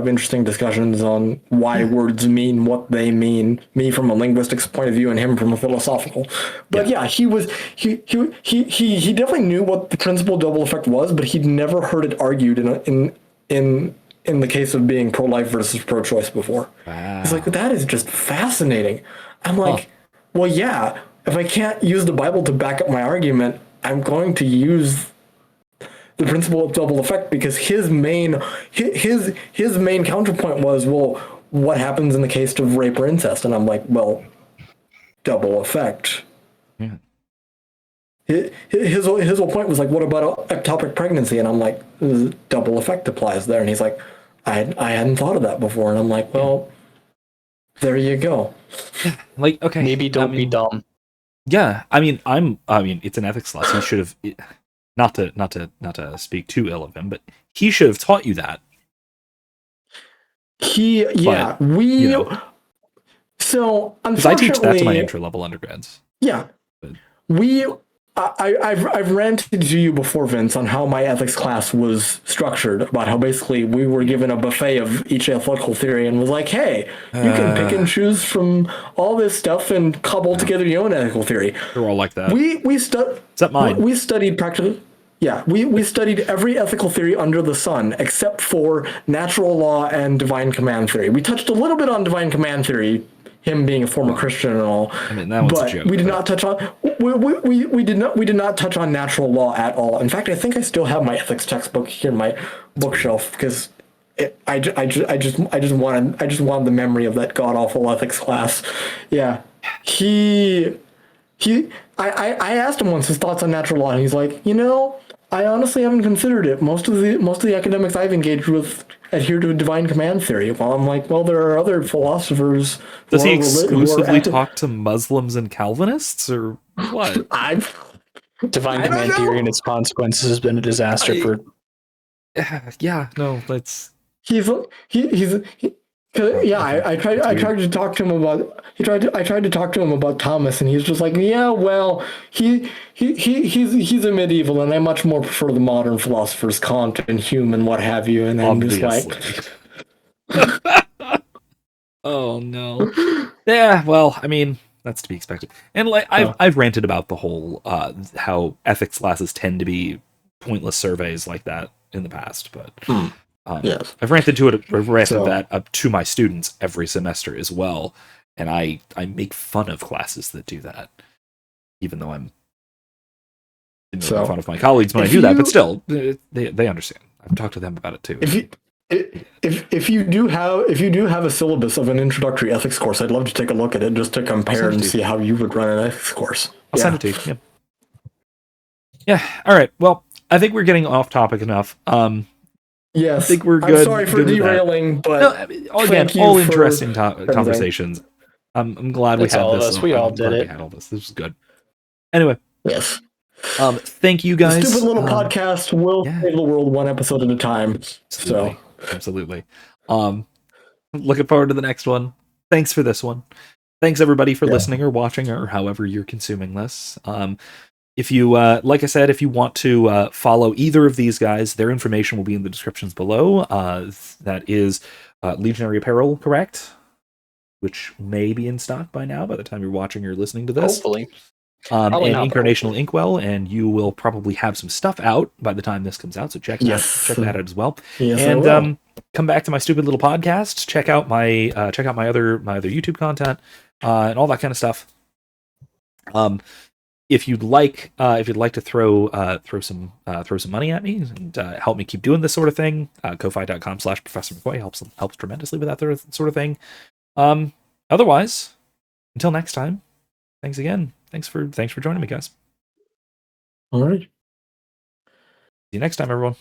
interesting discussions on why words mean what they mean. Me from a linguistics point of view, and him from a philosophical. But he definitely knew what the principle of double effect was, but he'd never heard it argued in the case of being pro-life versus pro-choice before. Wow. He's like, that is just fascinating. I'm like, well, yeah. If I can't use the Bible to back up my argument, I'm going to use the principle of double effect, because his main counterpoint was, well, what happens in the case of rape or incest? And I'm like, well, double effect. Yeah. His whole point was like, what about ectopic pregnancy? And I'm like, double effect applies there. And he's like, I hadn't thought of that before. And I'm like, well, there you go. Okay, maybe don't be dumb. Yeah, it's an ethics class. He should have. Not to speak too ill of him, but he should have taught you that. So unfortunately, I teach that to my entry level undergrads. Yeah, I've ranted to you before, Vince, on how my ethics class was structured, about how basically we were given a buffet of each ethical theory and was like, hey, you can pick and choose from all this stuff and cobble together your own ethical theory. They're all like that. Except mine. We studied practically. Yeah, we studied every ethical theory under the sun except for natural law and divine command theory. We touched a little bit on divine command theory, him being a former Christian and all. That one's a joke. We did not touch on we did not touch on natural law at all. In fact, I think I still have my ethics textbook here in my bookshelf because I just wanted the memory of that god awful ethics class. Yeah, I asked him once his thoughts on natural law, and he's like, I honestly haven't considered it. Most of the academics I've engaged with adhere to a divine command theory. Well, I'm like, well, there are other philosophers. Does he exclusively talk to Muslims and Calvinists, or what? Divine command theory and its consequences has been a disaster for. Yeah, no, that's. I tried to talk to him about. I tried to talk to him about Thomas, and he's just like, yeah, well, he's a medieval, and I much more prefer the modern philosophers, Kant and Hume and what have you. And I'm just like, Oh no. Yeah, well, I mean, that's to be expected. And like I've ranted about the whole how ethics classes tend to be pointless surveys like that in the past, but Yes. I've ranted that up to my students every semester as well, and I make fun of classes that do that, even though I'm making fun of my colleagues when I do that. But still, they understand. I've talked to them about it too. If you do have a syllabus of an introductory ethics course, I'd love to take a look at it just to compare and see how you would run an ethics course. I'll send it to you. Yeah. All right. Well, I think we're getting off topic enough. Yes. I think we're good. I'm sorry for derailing, but no, I mean, all interesting conversations. I'm glad we had all this. Of us. We all did it. We had all this. This was good. Anyway. Yes. Thank you guys. The stupid little podcast will save the world one episode at a time. Absolutely. Looking forward to the next one. Thanks for this one. Thanks everybody for listening or watching or however you're consuming this. If you, like I said, if you want to follow either of these guys, their information will be in the descriptions below. That is Legionary Apparel, correct? Which may be in stock by now by the time you're watching or listening to this. Hopefully. And Incarnational Inkwell, and you will probably have some stuff out by the time this comes out, so check that out as well. Yes, and come back to my stupid little podcast. Check out my other YouTube content and all that kind of stuff. If you'd like to throw some money at me and help me keep doing this sort of thing, ko-fi.com/Professor McCoy helps tremendously with that sort of thing. Otherwise, until next time, thanks again. Thanks for joining me, guys. All right. See you next time, everyone.